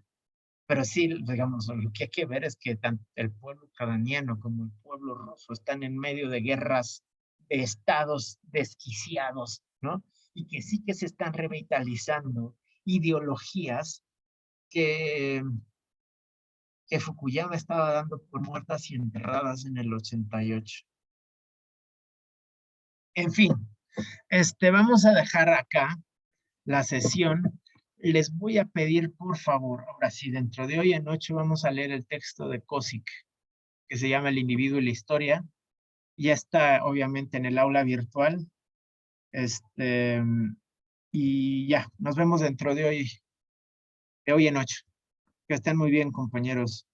Pero sí, digamos, lo que hay que ver es que tanto el pueblo ucraniano como el pueblo ruso están en medio de guerras de estados desquiciados, ¿no? Y que sí que se están revitalizando ideologías que, que Fukuyama estaba dando por muertas y enterradas en el 88. En fin, vamos a dejar acá la sesión. Les voy a pedir, por favor, ahora sí, dentro de hoy en 8 vamos a leer el texto de Kozik, que se llama El individuo y la historia. Ya está, obviamente, en el aula virtual. Y ya, nos vemos dentro de hoy en 8. Que estén muy bien, compañeros.